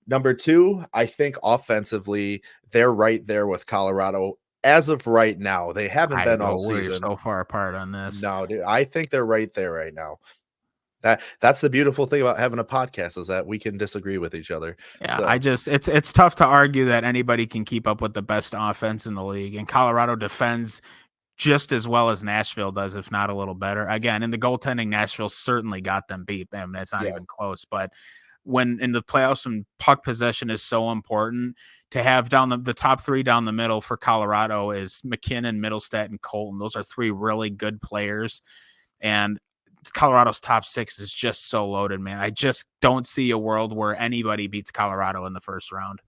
Number 2, I think offensively, they're right there with Colorado as of right now. They haven't been all We're season. so far apart on this. No, dude, I think they're right there right now. That's the beautiful thing about having a podcast is that we can disagree with each other. Yeah, So, it's tough to argue that anybody can keep up with the best offense in the league, and Colorado defends just as well as Nashville does, if not a little better. Again, in the goaltending, Nashville certainly got them beat. I mean, it's not yes. even close. But when in the playoffs, when puck possession is so important, to have down the top 3 down the middle for Colorado is McKinnon, Middlestat, and Colton. Those are 3 really good players. And Colorado's top 6 is just so loaded, man. I just don't see a world where anybody beats Colorado in the first round.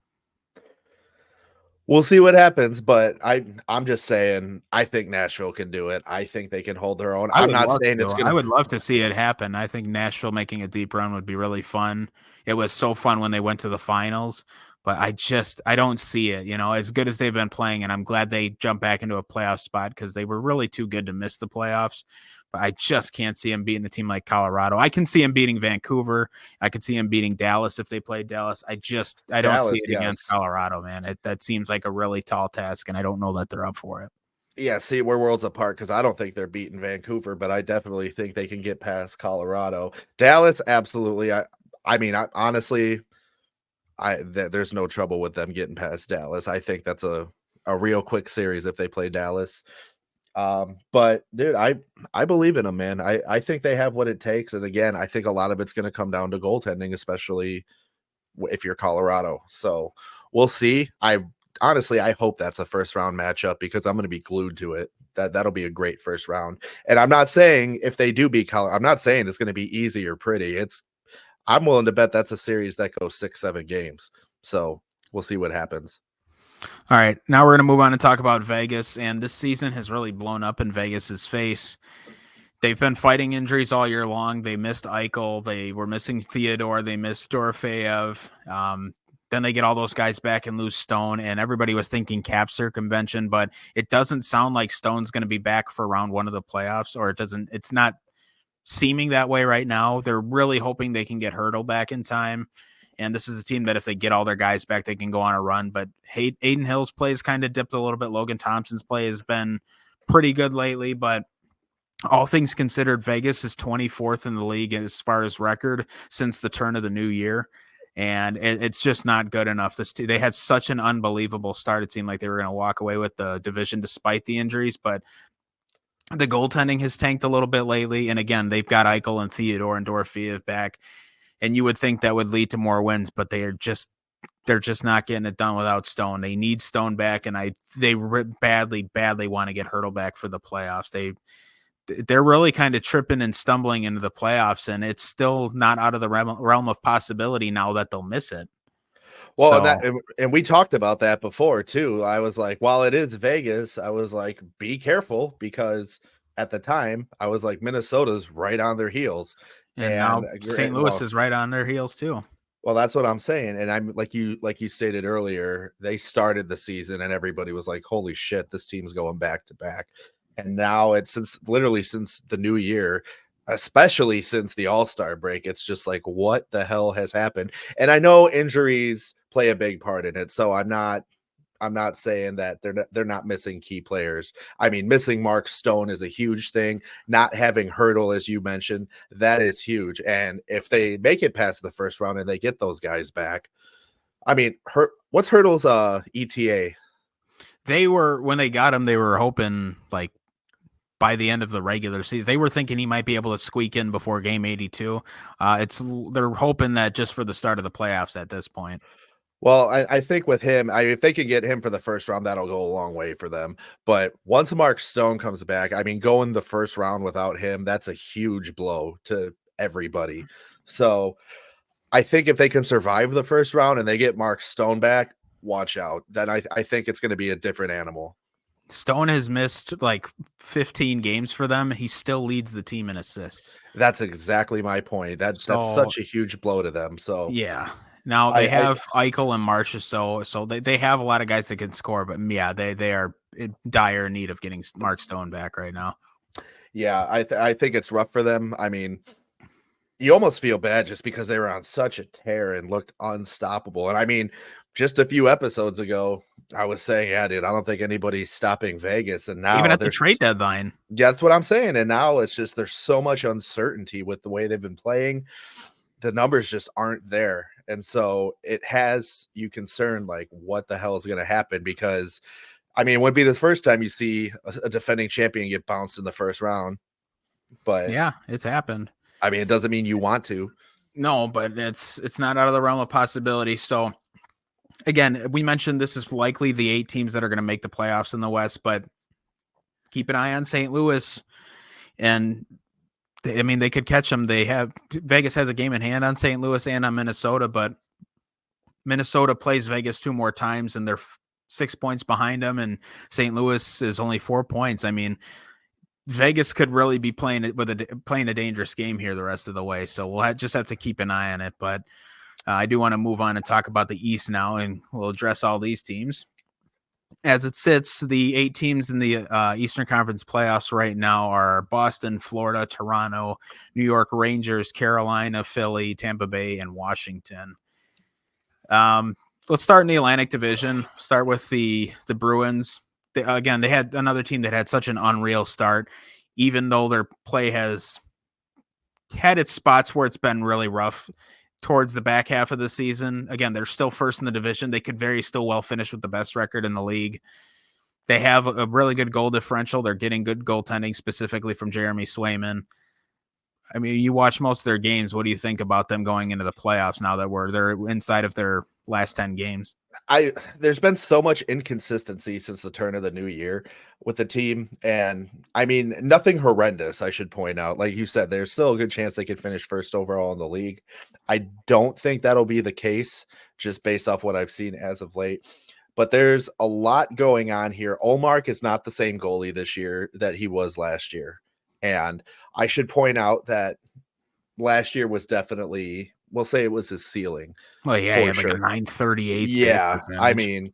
We'll see what happens, but I'm just saying I think Nashville can do it. I think they can hold their own. I'm not saying it's I gonna. would love to see it happen. I think Nashville making a deep run would be really fun. It was so fun when they went to the finals, but I don't see it, as good as they've been playing, and I'm glad they jumped back into a playoff spot because they were really too good to miss the playoffs. But I just can't see him beating a team like Colorado. I can see him beating Vancouver. I could see him beating Dallas if they played Dallas. I don't see Dallas, it against yes. Colorado, man. That seems like a really tall task, and I don't know that they're up for it. Yeah, see, we're worlds apart because I don't think they're beating Vancouver, but I definitely think they can get past Colorado. Dallas, absolutely. Honestly, there's no trouble with them getting past Dallas. I think that's a real quick series if they play Dallas. But dude, I believe in them, man. I think they have what it takes, and again, I think a lot of it's going to come down to goaltending, especially if you're Colorado. So we'll see. Honestly, I hope that's a first round matchup because I'm going to be glued to it. That'll be a great first round. And I'm not saying if they do beat Colorado, I'm not saying it's going to be easy or pretty. I'm willing to bet that's a series that goes 6-7 games. So we'll see what happens. All right, now we're going to move on and talk about Vegas, and this season has really blown up in Vegas's face. They've been fighting injuries all year long. They missed Eichel. They were missing Theodore. They missed Dorofeyev. Then they get all those guys back and lose Stone, and everybody was thinking cap circumvention, but it doesn't sound like Stone's going to be back for round 1 of the playoffs, or it's not seeming that way right now. They're really hoping they can get Hertl back in time. And this is a team that if they get all their guys back, they can go on a run. But Aiden Hill's play has kind of dipped a little bit. Logan Thompson's play has been pretty good lately, but all things considered, Vegas is 24th in the league as far as record since the turn of the new year. And it's just not good enough. They had such an unbelievable start. It seemed like they were going to walk away with the division despite the injuries, but the goaltending has tanked a little bit lately. And again, they've got Eichel and Theodore and Dorofeev back. And you would think that would lead to more wins, but they're just not getting it done without Stone. They need Stone back, and they badly want to get Hertl back for the playoffs. They're really kind of tripping and stumbling into the playoffs, and it's still not out of the realm of possibility now that they'll miss it. Well, and we talked about that before too. I was like, while it is Vegas, I was like, be careful, because at the time I was like, Minnesota's right on their heels. And now St. Louis is right on their heels too. Well, that's what I'm saying. And I'm like you stated earlier, they started the season and everybody was like, holy shit, this team's going back to back. And now it's since the new year, especially since the All-Star break, it's just like, what the hell has happened? And I know injuries play a big part in it. So I'm not saying that they're not missing key players. I mean, missing Mark Stone is a huge thing. Not having Hertl, as you mentioned, that is huge. And if they make it past the first round and they get those guys back, I mean, what's Hertl's ETA? When they got him, they were hoping like by the end of the regular season. They were thinking he might be able to squeak in before game 82. They're hoping that just for the start of the playoffs at this point. Well, I think with him, if they can get him for the first round, that'll go a long way for them. But once Mark Stone comes back, I mean, going the first round without him, that's a huge blow to everybody. So I think if they can survive the first round and they get Mark Stone back, watch out. Then I think it's going to be a different animal. Stone has missed like 15 games for them. He still leads the team in assists. That's exactly my point. That's such a huge blow to them. So yeah. Now they have Eichel and Marcia, so they have a lot of guys that can score, but yeah, they are in dire need of getting Mark Stone back right now. Yeah, I think it's rough for them. I mean, you almost feel bad just because they were on such a tear and looked unstoppable. And I mean, just a few episodes ago, I was saying, yeah, dude, I don't think anybody's stopping Vegas. And now even at the trade deadline. Yeah, that's what I'm saying. And now it's just there's so much uncertainty with the way they've been playing. The numbers just aren't there. And so it has you concerned, like, what the hell is going to happen? Because, I mean, it wouldn't be the first time you see a defending champion get bounced in the first round. But yeah, it's happened. I mean, it doesn't mean you want to. No, but it's not out of the realm of possibility. So, again, we mentioned this is likely the 8 teams that are going to make the playoffs in the West, but keep an eye on St. Louis. And I mean, they could catch them. Vegas has a game in hand on St. Louis and on Minnesota, but Minnesota plays Vegas 2 more times and they're 6 points behind them. And St. Louis is only 4 points. I mean, Vegas could really be playing a dangerous game here the rest of the way. So we'll just have to keep an eye on it. But I do want to move on and talk about the East now, and we'll address all these teams. As it sits, the 8 teams in the Eastern Conference playoffs right now are Boston, Florida, Toronto, New York Rangers, Carolina, Philly, Tampa Bay, and Washington. Let's start in the Atlantic Division. Start with the Bruins. They had another team that had such an unreal start, even though their play has had its spots where it's been really rough towards the back half of the season. Again, they're still first in the division. They could very still well finish with the best record in the league. They have a really good goal differential. They're getting good goaltending, specifically from Jeremy Swayman. I mean, you watch most of their games. What do you think about them going into the playoffs now that they're inside of their last 10 games? There's been so much inconsistency since the turn of the new year with the team. And I mean, nothing horrendous, I should point out. Like you said, there's still a good chance they could finish first overall in the league. I don't think that'll be the case just based off what I've seen as of late. But there's a lot going on here. Ullmark is not the same goalie this year that he was last year. And I should point out that last year was definitely, we'll say it was his ceiling. Well, yeah, he had like a 938. Yeah, I mean,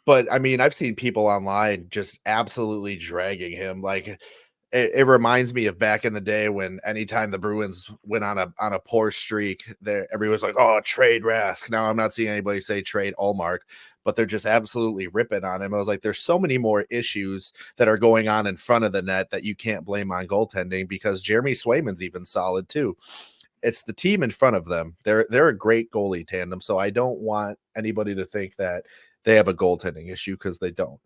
but I mean, I've seen people online just absolutely dragging him. Like, it reminds me of back in the day when anytime the Bruins went on a poor streak, there everyone's like, "Oh, trade Rask." Now I'm not seeing anybody say trade Allmark, but they're just absolutely ripping on him. I was like, there's so many more issues that are going on in front of the net that you can't blame on goaltending, because Jeremy Swayman's even solid too. It's the team in front of them. They're a great goalie tandem, so I don't want anybody to think that they have a goaltending issue, because they don't.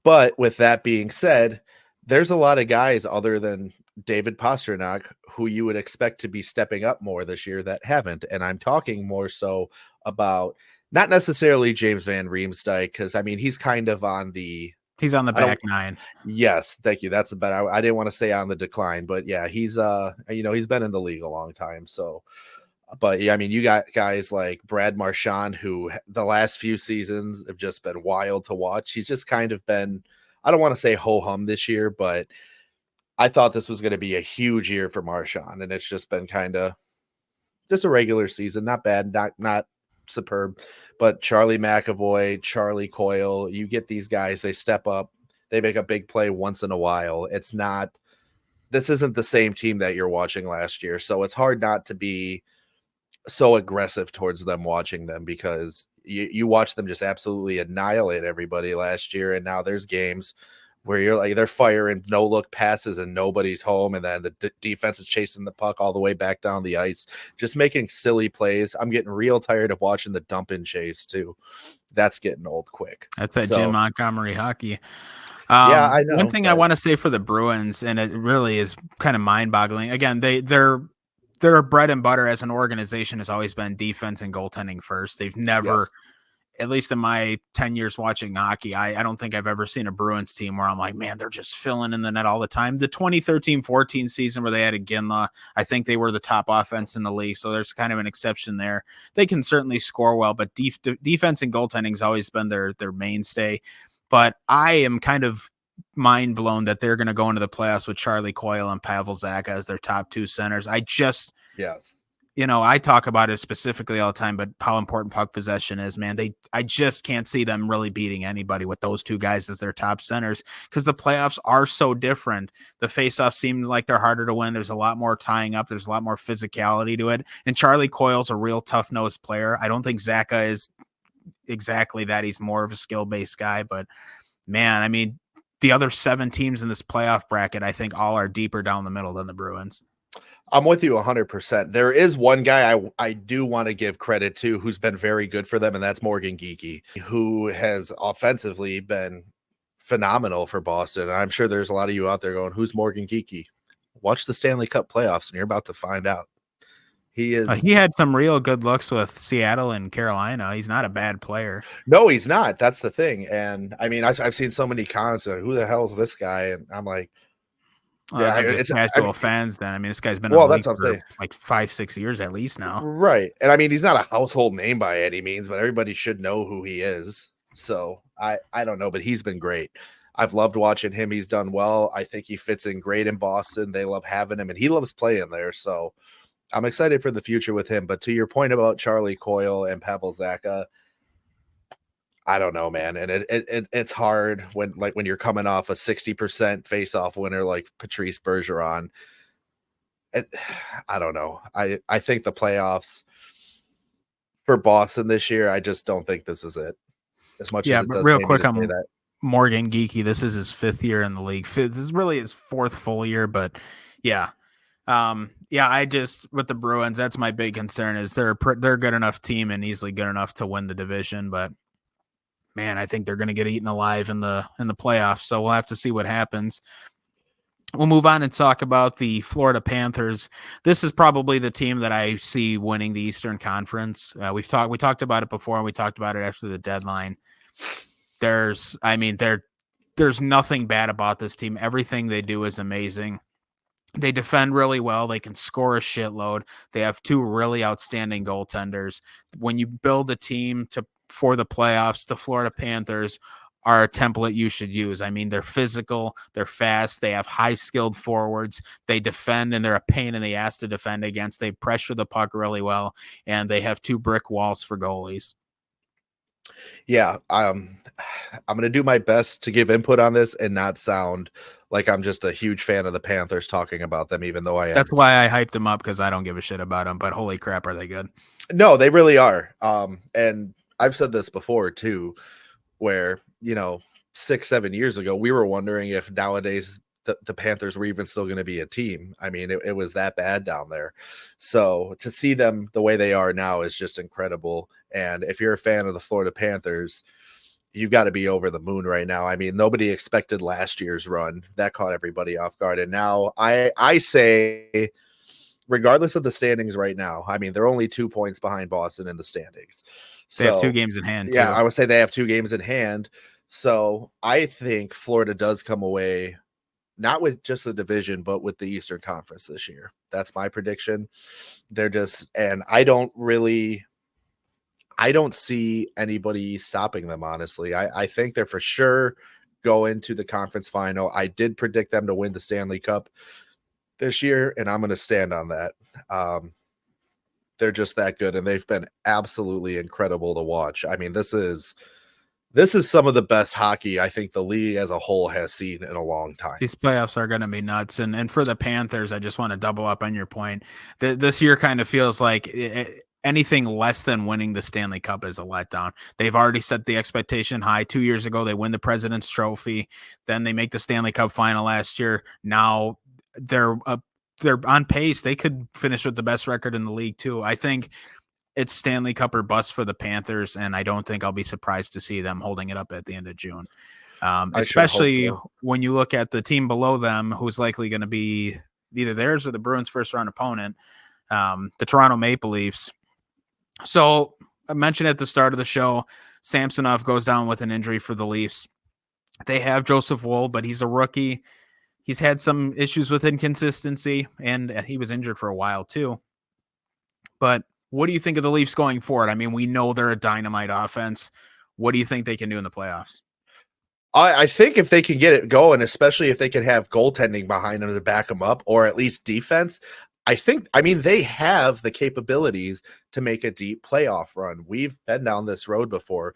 But with that being said, there's a lot of guys other than David Pastrnak who you would expect to be stepping up more this year that haven't. And I'm talking more so about not necessarily James Van Riemsdyk, because I mean he's kind of on the He's on the back nine. Yes, thank you. That's the better. I didn't want to say on the decline, but yeah, he's he's been in the league a long time. So but yeah, I mean, you got guys like Brad Marchand, who the last few seasons have just been wild to watch. He's just kind of been, I don't want to say ho-hum this year, but I thought this was going to be a huge year for Marchand, and it's just been kind of just a regular season. Not bad, not superb, but Charlie McAvoy, Charlie Coyle, you get these guys, they step up, they make a big play once in a while. This isn't the same team that you're watching last year, so it's hard not to be so aggressive towards them watching them, because you watch them just absolutely annihilate everybody last year, and now there's games where you're like, they're firing no look passes and nobody's home, and then the defense is chasing the puck all the way back down the ice, just making silly plays. I'm getting real tired of watching the dump and chase too. That's getting old quick. That's that Jim Montgomery hockey. Yeah, I know. One thing I want to say for the Bruins, and it really is kind of mind-boggling. Again, their bread and butter as an organization has always been defense and goaltending first. They've never, at least in my 10 years watching hockey, I don't think I've ever seen a Bruins team where I'm like, man, they're just filling in the net all the time. The 2013-14 season where they had Iginla, I think they were the top offense in the league, so there's kind of an exception there. They can certainly score well, but defense and goaltending has always been their mainstay. But I am kind of mind blown that they're going to go into the playoffs with Charlie Coyle and Pavel Zacha as their top two centers. I talk about it specifically all the time, but how important puck possession is, man. I just can't see them really beating anybody with those two guys as their top centers, because the playoffs are so different. The faceoffs seem like they're harder to win. There's a lot more tying up. There's a lot more physicality to it. And Charlie Coyle's a real tough-nosed player. I don't think Zacha is exactly that. He's more of a skill-based guy, but man, I mean, the other 7 teams in this playoff bracket, I think all are deeper down the middle than the Bruins. I'm with you 100%. There is one guy I do want to give credit to who's been very good for them, and that's Morgan Geekie, who has offensively been phenomenal for Boston. I'm sure there's a lot of you out there going, who's Morgan Geekie? Watch the Stanley Cup playoffs, and you're about to find out. He had some real good looks with Seattle and Carolina. He's not a bad player. No, he's not. That's the thing. And I mean, I've seen so many comments like, who the hell is this guy? And I'm like, it's casual fans. Then I mean, this guy's been that's what I'm saying, like 5-6 years at least now. Right. And I mean, he's not a household name by any means, but everybody should know who he is. So I don't know, but he's been great. I've loved watching him. He's done well. I think he fits in great in Boston. They love having him, and he loves playing there. So I'm excited for the future with him. But to your point about Charlie Coyle and Pavel Zacha, I don't know, man. And it's hard when you're coming off a 60% face-off winner like Patrice Bergeron. I don't know. I think the playoffs for Boston this year, I just don't think this is it. As much as it does real quick, I'm that. Morgan Geekie. This is his 5th year in the league. This is really his 4th full year, but yeah. I just, with the Bruins, that's my big concern, is they're a good enough team and easily good enough to win the division, but man, I think they're going to get eaten alive in the playoffs. So we'll have to see what happens. We'll move on and talk about the Florida Panthers. This is probably the team that I see winning the Eastern Conference. We talked about it before, and we talked about it after the deadline. There's nothing bad about this team. Everything they do is amazing. They defend really well. They can score a shitload. They have 2 really outstanding goaltenders. When you build a team for the playoffs, the Florida Panthers are a template you should use. I mean, they're physical, they're fast, they have high-skilled forwards, they defend, and they're a pain in the ass to defend against. They pressure the puck really well, and they have 2 brick walls for goalies. Yeah, I'm going to do my best to give input on this and not sound like I'm just a huge fan of the Panthers talking about them, even though I am. That's why I hyped them up, because I don't give a shit about them. But holy crap, are they good? No, they really are. And I've said this before too, where 6-7 years ago we were wondering if nowadays the Panthers were even still going to be a team. I mean, it was that bad down there. So to see them the way they are now is just incredible. And if you're a fan of the Florida Panthers, you've got to be over the moon right now. I mean, nobody expected last year's run. That caught everybody off guard. And now I say, regardless of the standings right now, I mean, they're only 2 points behind Boston in the standings. They have 2 games in hand. Yeah, too. I would say they have 2 games in hand. So I think Florida does come away not with just the division, but with the Eastern Conference this year. That's my prediction. And I don't see anybody stopping them, honestly. I think they're for sure going to the conference final. I did predict them to win the Stanley Cup this year, and I'm going to stand on that. They're just that good, and they've been absolutely incredible to watch. I mean, this is some of the best hockey I think the league as a whole has seen in a long time. These playoffs are going to be nuts. And for the Panthers, I just want to double up on your point. This year kind of feels like anything less than winning the Stanley Cup is a letdown. They've already set the expectation high. 2 years ago, they win the President's Trophy. Then they make the Stanley Cup final last year. Now they're on pace. They could finish with the best record in the league too. I think it's Stanley Cup or bust for the Panthers, and I don't think I'll be surprised to see them holding it up at the end of June. Especially when you look at the team below them, who's likely going to be either theirs or the Bruins' first-round opponent, the Toronto Maple Leafs. So I mentioned at the start of the show, Samsonov goes down with an injury for the Leafs. They have Joseph Woll, but he's a rookie. He's had some issues with inconsistency, and he was injured for a while too. But what do you think of the Leafs going forward? I mean, we know they're a dynamite offense. What do you think they can do in the playoffs? I think if they can get it going, especially if they can have goaltending behind them to back them up, or at least defense, they have the capabilities to make a deep playoff run. We've been down this road before.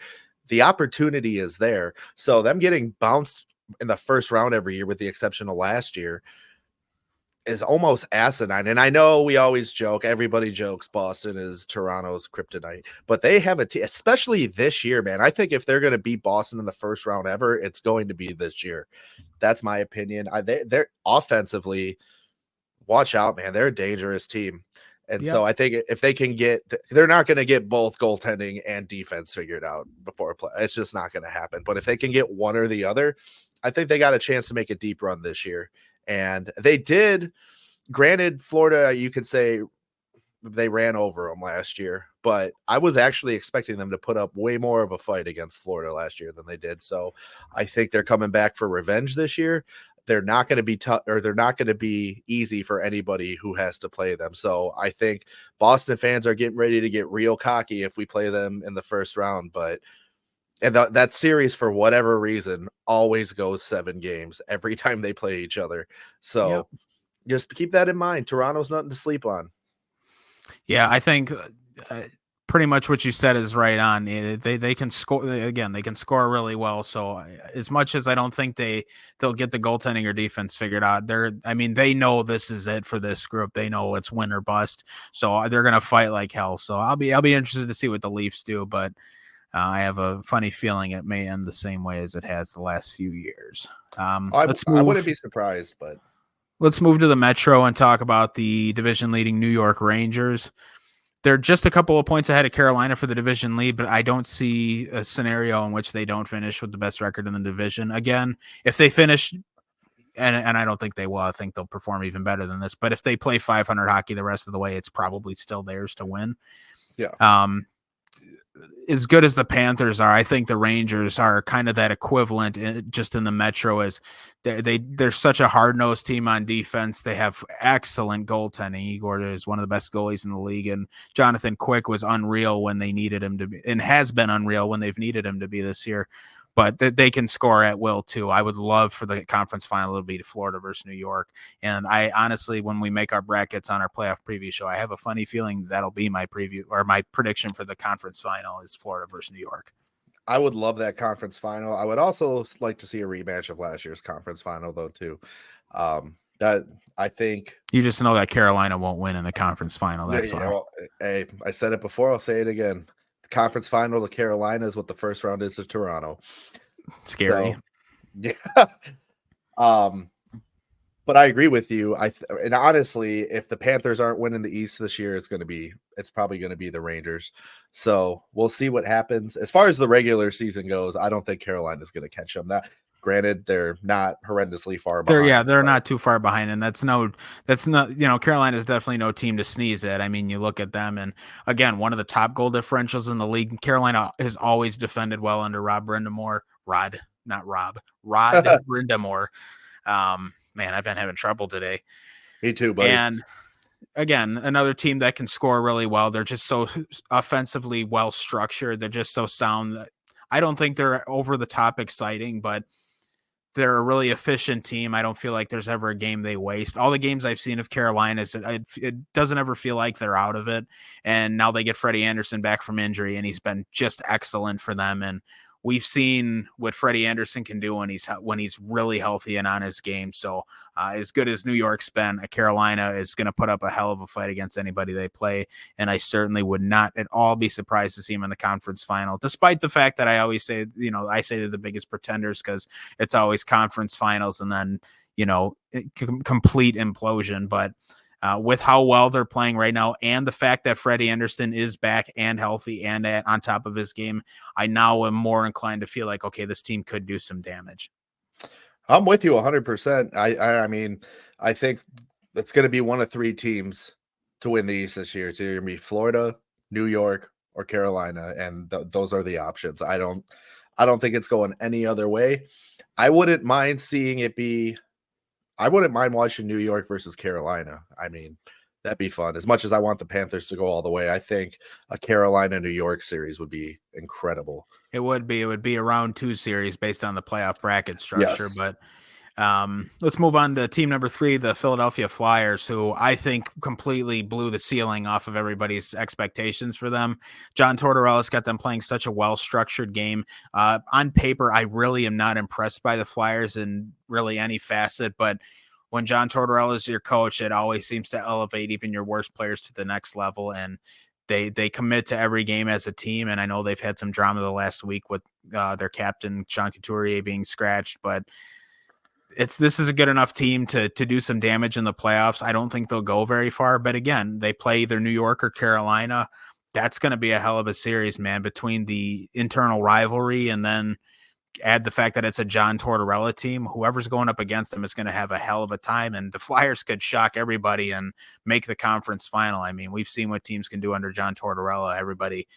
The opportunity is there. So them getting bounced in the first round every year, with the exception of last year, is almost asinine. And I know we always joke, everybody jokes Boston is Toronto's kryptonite, but they have a team, especially this year, man. I think if they're going to beat Boston in the first round ever, it's going to be this year. That's my opinion. They're offensively, watch out, man. They're a dangerous team. And so I think if they can they're not going to get both goaltending and defense figured out before play. It's just not going to happen. But if they can get one or the other, I think they got a chance to make a deep run this year. And they did. Granted, Florida, you could say they ran over them last year, but I was actually expecting them to put up way more of a fight against Florida last year than they did. So I think they're coming back for revenge this year. They're not going to be tough, or they're not going to be easy for anybody who has to play them. So I think Boston fans are getting ready to get real cocky if we play them in the first round. And that series, for whatever reason, always goes 7 games every time they play each other. So just keep that in mind. Toronto's nothing to sleep on. Yeah, I think pretty much what you said is right on. They can score again. They can score really well. So as much as I don't think they'll get the goaltending or defense figured out, they know this is it for this group. They know it's win or bust. So they're gonna fight like hell. So I'll be interested to see what the Leafs do, but I have a funny feeling it may end the same way as it has the last few years. I wouldn't be surprised, but let's move to the Metro and talk about the division-leading New York Rangers. They're just a couple of points ahead of Carolina for the division lead, but I don't see a scenario in which they don't finish with the best record in the division. Again, if they finish, and I don't think they will, I think they'll perform even better than this, but if they play 500 hockey the rest of the way, it's probably still theirs to win. Yeah. As good as the Panthers are, I think the Rangers are kind of that equivalent just in the Metro. As they're such a hard-nosed team on defense. They have excellent goaltending. Igor is one of the best goalies in the league, and Jonathan Quick was unreal when they needed him to be, and has been unreal when they've needed him to be this year. But they can score at will too. I would love for the conference final to be Florida versus New York. And I honestly, when we make our brackets on our playoff preview show, I have a funny feeling that'll be my preview or my prediction for the conference final is Florida versus New York. I would love that conference final. I would also like to see a rematch of last year's conference final, though, too. That I think You just know that Carolina won't win in the conference final. That's why. well, hey, I said it before. I'll say it again. The conference final to Carolina is what the first round is to Toronto. Scary. So, yeah. But I agree with you. And honestly, if the Panthers aren't winning the East this year, it's probably going to be the Rangers. So we'll see what happens. As far as the regular season goes, I don't think Carolina's going to catch them. That granted, they're not horrendously far behind. They're not too far behind, and that's not, Carolina is definitely no team to sneeze at. I mean, you look at them, and again, one of the top goal differentials in the league. Carolina has always defended well under Rod Brindamore. Man, I've been having trouble today. Me too, buddy. And again, another team that can score really well. They're just so offensively well structured. They're just so sound that I don't think they're over the top exciting, but they're a really efficient team. I don't feel like there's ever a game they waste. All the games I've seen of Carolina, it doesn't ever feel like they're out of it. And now they get Freddie Anderson back from injury, and he's been just excellent for them. And we've seen what Freddie Anderson can do when he's really healthy and on his game. So as good as New York's been, Carolina is going to put up a hell of a fight against anybody they play. And I certainly would not at all be surprised to see him in the conference final, despite the fact that I always say, I say they're the biggest pretenders because it's always conference finals and then, complete implosion. But with how well they're playing right now and the fact that Freddie Anderson is back and healthy and on top of his game, I now am more inclined to feel like, okay, this team could do some damage. I'm with you 100%. I mean, I think it's going to be one of three teams to win the East this year. It's either going to be Florida, New York, or Carolina, and those are the options. I don't think it's going any other way. I wouldn't mind watching New York versus Carolina. I mean, that'd be fun. As much as I want the Panthers to go all the way, I think a Carolina-New York series would be incredible. It would be a round 2 series based on the playoff bracket structure. Yes. But let's move on to team number 3, the Philadelphia Flyers, who I think completely blew the ceiling off of everybody's expectations for them. John Tortorella's got them playing such a well-structured game. On paper, I really am not impressed by the Flyers in really any facet, but when John Tortorella is your coach, it always seems to elevate even your worst players to the next level, and they commit to every game as a team. And I know they've had some drama the last week with their captain, Sean Couturier, being scratched, but this is a good enough team to do some damage in the playoffs. I don't think they'll go very far, but again, they play either New York or Carolina. That's going to be a hell of a series, man, between the internal rivalry and then add the fact that it's a John Tortorella team. Whoever's going up against them is going to have a hell of a time, and the Flyers could shock everybody and make the conference final. I mean, we've seen what teams can do under John Tortorella. Everybody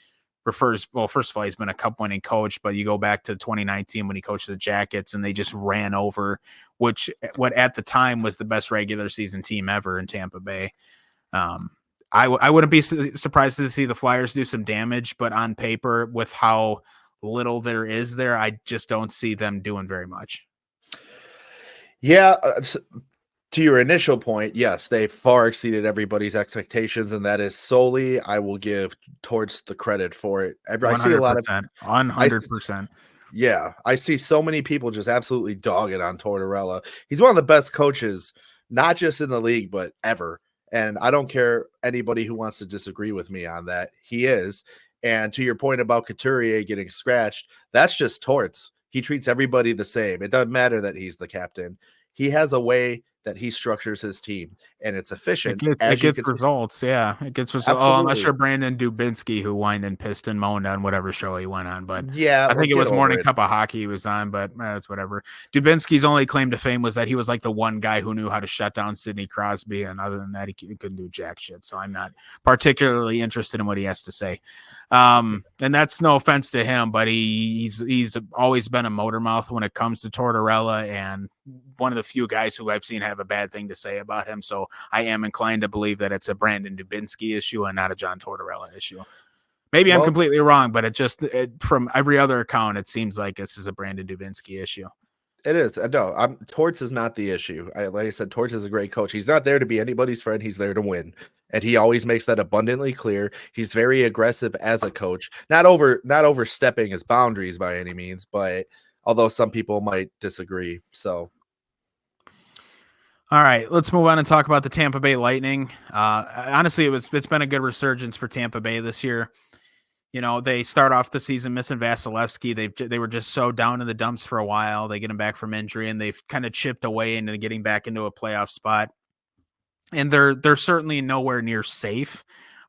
first of all, he's been a cup-winning coach, but you go back to 2019 when he coached the Jackets and they just ran over what at the time was the best regular season team ever in Tampa Bay. I wouldn't be surprised to see the Flyers do some damage, but on paper, with how little there is there, I just don't see them doing very much. Yeah. To your initial point, yes, they far exceeded everybody's expectations, and that is solely I will give towards the credit for it. I see a lot of 100%. Yeah, I see so many people just absolutely dogging on Tortorella. He's one of the best coaches, not just in the league, but ever. And I don't care anybody who wants to disagree with me on that. He is. And to your point about Couturier getting scratched, that's just Torts. He treats everybody the same. It doesn't matter that he's the captain. He has a way that he structures his team, and it's efficient. It gets results. Yeah, it gets results. Oh, I'm not sure Brandon Dubinsky, who whined and pissed and moaned on whatever show he went on, but yeah, I think it was Morning Cup of Hockey he was on, but it's whatever. Dubinsky's only claim to fame was that he was like the one guy who knew how to shut down Sidney Crosby, and other than that, he couldn't do jack shit. So I'm not particularly interested in what he has to say. And that's no offense to him, but he's always been a motor mouth when it comes to Tortorella, and one of the few guys who I've seen have a bad thing to say about him. So I am inclined to believe that it's a Brandon Dubinsky issue and not a John Tortorella issue. Maybe I'm completely wrong, but from every other account, it seems like this is a Brandon Dubinsky issue. It is. No, Torts is not the issue. Like I said, Torts is a great coach. He's not there to be anybody's friend. He's there to win. And he always makes that abundantly clear. He's very aggressive as a coach, not overstepping his boundaries by any means, but although some people might disagree. So, all right, let's move on and talk about the Tampa Bay Lightning. Honestly, it's been a good resurgence for Tampa Bay this year. You know, they start off the season missing Vasilevsky. They were just so down in the dumps for a while. They get him back from injury, and they've kind of chipped away into getting back into a playoff spot. And they're certainly nowhere near safe,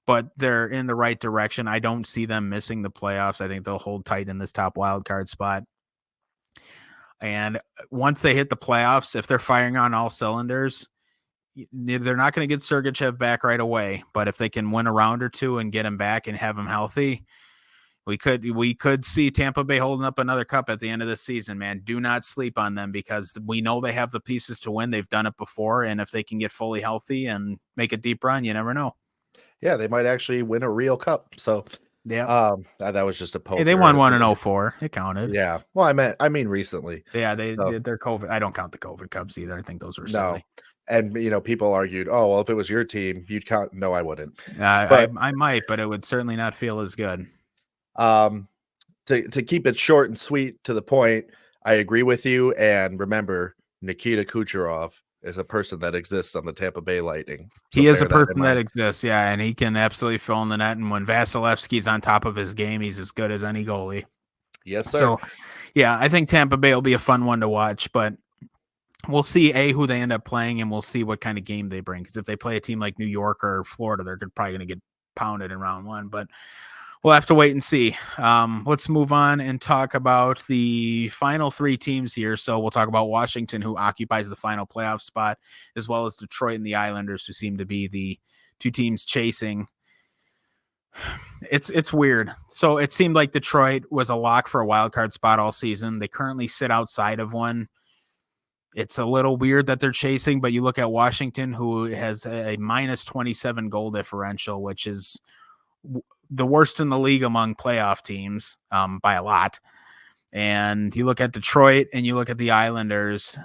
but they're in the right direction. I don't see them missing the playoffs. I think they'll hold tight in this top wild card spot. And once they hit the playoffs, if they're firing on all cylinders, they're not going to get Sergachev back right away. But if they can win a round or two and get him back and have him healthy, we could see Tampa Bay holding up another cup at the end of the season, man. Do not sleep on them because we know they have the pieces to win. They've done it before. And if they can get fully healthy and make a deep run, you never know. yeah, they might actually win a real cup. So, yeah, that was just a poker. Hey, they won one in 2004. It counted. Yeah. Well, I mean recently. Yeah, they're COVID. I don't count the COVID Cups either. I think those were silly. No. And, you know, people argued, oh, well, if it was your team, you'd count. No, I wouldn't. I might, but it would certainly not feel as good. To keep it short and sweet to the point, I agree with you. And remember, Nikita Kucherov is a person that exists on the Tampa Bay Lightning. So he is a person that exists, yeah, and he can absolutely fill in the net. And when Vasilevsky's on top of his game, he's as good as any goalie. Yes, sir. So, yeah, I think Tampa Bay will be a fun one to watch, but we'll see who they end up playing, and we'll see what kind of game they bring. Because if they play a team like New York or Florida, they're probably going to get pounded in round one. But we'll have to wait and see. Let's move on and talk about the final three teams here. So we'll talk about Washington, who occupies the final playoff spot, as well as Detroit and the Islanders, who seem to be the two teams chasing. It's weird. So it seemed like Detroit was a lock for a wild card spot all season. They currently sit outside of one. It's a little weird that they're chasing, but you look at Washington, who has a minus 27 goal differential, which is the worst in the league among playoff teams by a lot. And you look at Detroit and you look at the Islanders.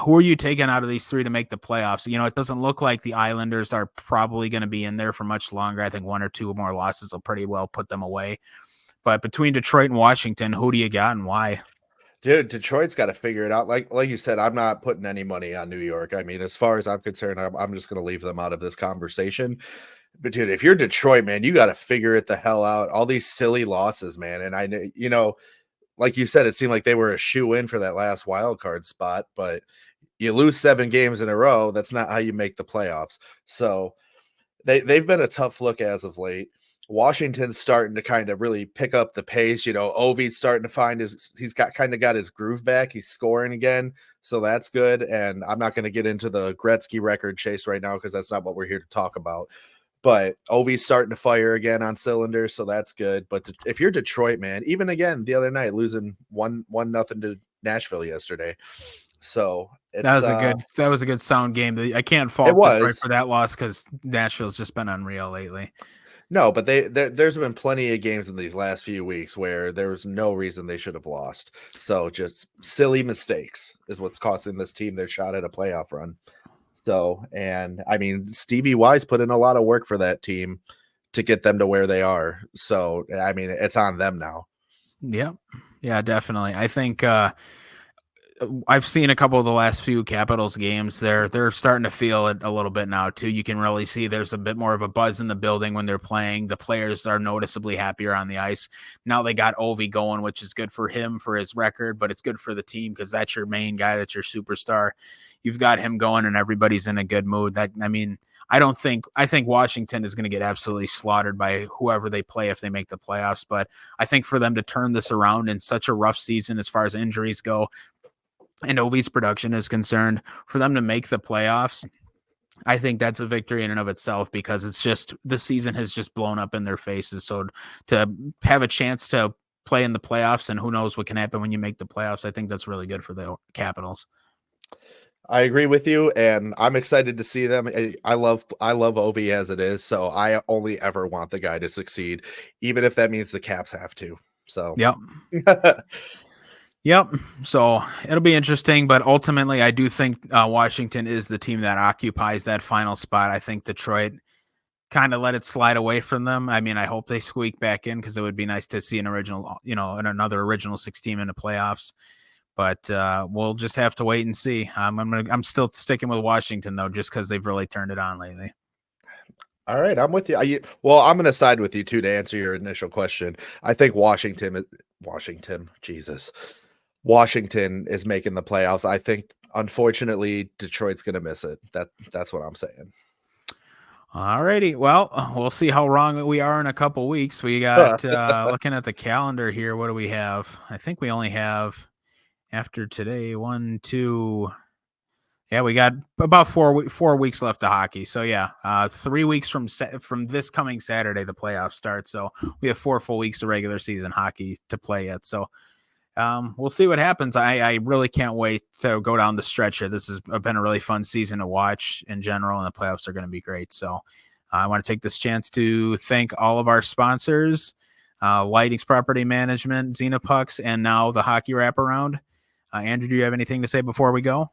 Who are you taking out of these three to make the playoffs? You know, it doesn't look like the Islanders are probably going to be in there for much longer. I think one or two more losses will pretty well put them away. But between Detroit and Washington, who do you got and why? Dude, Detroit's got to figure it out. Like you said, I'm not putting any money on New York. I mean, as far as I'm concerned, I'm just going to leave them out of this conversation. But dude, if you're Detroit, man, you got to figure it the hell out. All these silly losses, man. And I know, you know, like you said, it seemed like they were a shoe in for that last wild card spot, but you lose 7 games in a row. That's not how you make the playoffs. So they've been a tough look as of late. Washington's starting to kind of really pick up the pace. You know, Ovi's starting to find he's got his groove back. He's scoring again. So that's good. And I'm not going to get into the Gretzky record chase right now because that's not what we're here to talk about. But Ovi's starting to fire again on cylinders. So that's good. But if you're Detroit, man, even again the other night, losing 1-0 to Nashville yesterday. So that was a good sound game. I can't fault Detroit for that loss because Nashville's just been unreal lately. No, but there's been plenty of games in these last few weeks where there was no reason they should have lost. So just silly mistakes is what's costing this team their shot at a playoff run. So, and I mean, Stevie Wise put in a lot of work for that team to get them to where they are. So, I mean, it's on them now. Yep. Yeah, definitely. I think I've seen a couple of the last few Capitals games. They're starting to feel it a little bit now too. You can really see there's a bit more of a buzz in the building when they're playing. The players are noticeably happier on the ice. Now they got Ovi going, which is good for him for his record, but it's good for the team because that's your main guy, that's your superstar. You've got him going and everybody's in a good mood. I think Washington is going to get absolutely slaughtered by whoever they play if they make the playoffs, but I think for them to turn this around in such a rough season as far as injuries go, and Ovi's production is concerned, for them to make the playoffs, I think that's a victory in and of itself because it's just the season has just blown up in their faces. So to have a chance to play in the playoffs and who knows what can happen when you make the playoffs, I think that's really good for the Capitals. I agree with you, and I'm excited to see them. I love Ovi as it is, so I only ever want the guy to succeed, even if that means the Caps have to. So yep. Yep. So it'll be interesting, but ultimately I do think Washington is the team that occupies that final spot. I think Detroit, kind of let it slide away from them. I mean, I hope they squeak back in because it would be nice to see another original 6 team in the playoffs. But we'll just have to wait and see. I'm still sticking with Washington though, just because they've really turned it on lately. All right, I'm with you. I'm going to side with you too to answer your initial question. I think Washington is making the playoffs. I think, unfortunately, Detroit's going to miss it. That's what I'm saying. All righty. Well, we'll see how wrong we are in a couple weeks. We got looking at the calendar here. What do we have? I think we only have after today 1, 2. Yeah, we got about 4 weeks left of hockey. So yeah, 3 weeks from this coming Saturday, the playoffs start. So we have 4 full weeks of regular season hockey to play yet. So we'll see what happens. I really can't wait to go down the stretch here. This has been a really fun season to watch in general, and the playoffs are going to be great. So I want to take this chance to thank all of our sponsors, Lightings Property Management, Xenopucks, and now the Hockey Wraparound. Andrew, do you have anything to say before we go?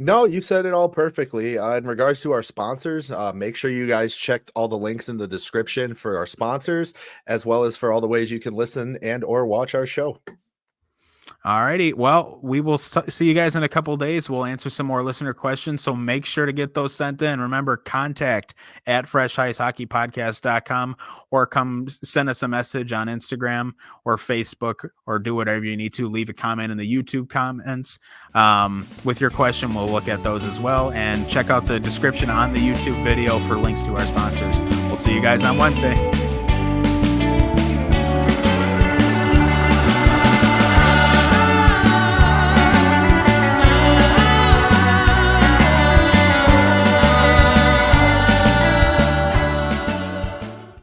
No, you said it all perfectly. In regards to our sponsors, make sure you guys checked all the links in the description for our sponsors, as well as for all the ways you can listen and or watch our show. All righty. Well, we will see you guys in a couple of days. We'll answer some more listener questions. So make sure to get those sent in. Remember, contact at freshicehockypodcast.com or come send us a message on Instagram or Facebook or do whatever you need to. Leave a comment in the YouTube comments with your question. We'll look at those as well. And check out the description on the YouTube video for links to our sponsors. We'll see you guys on Wednesday.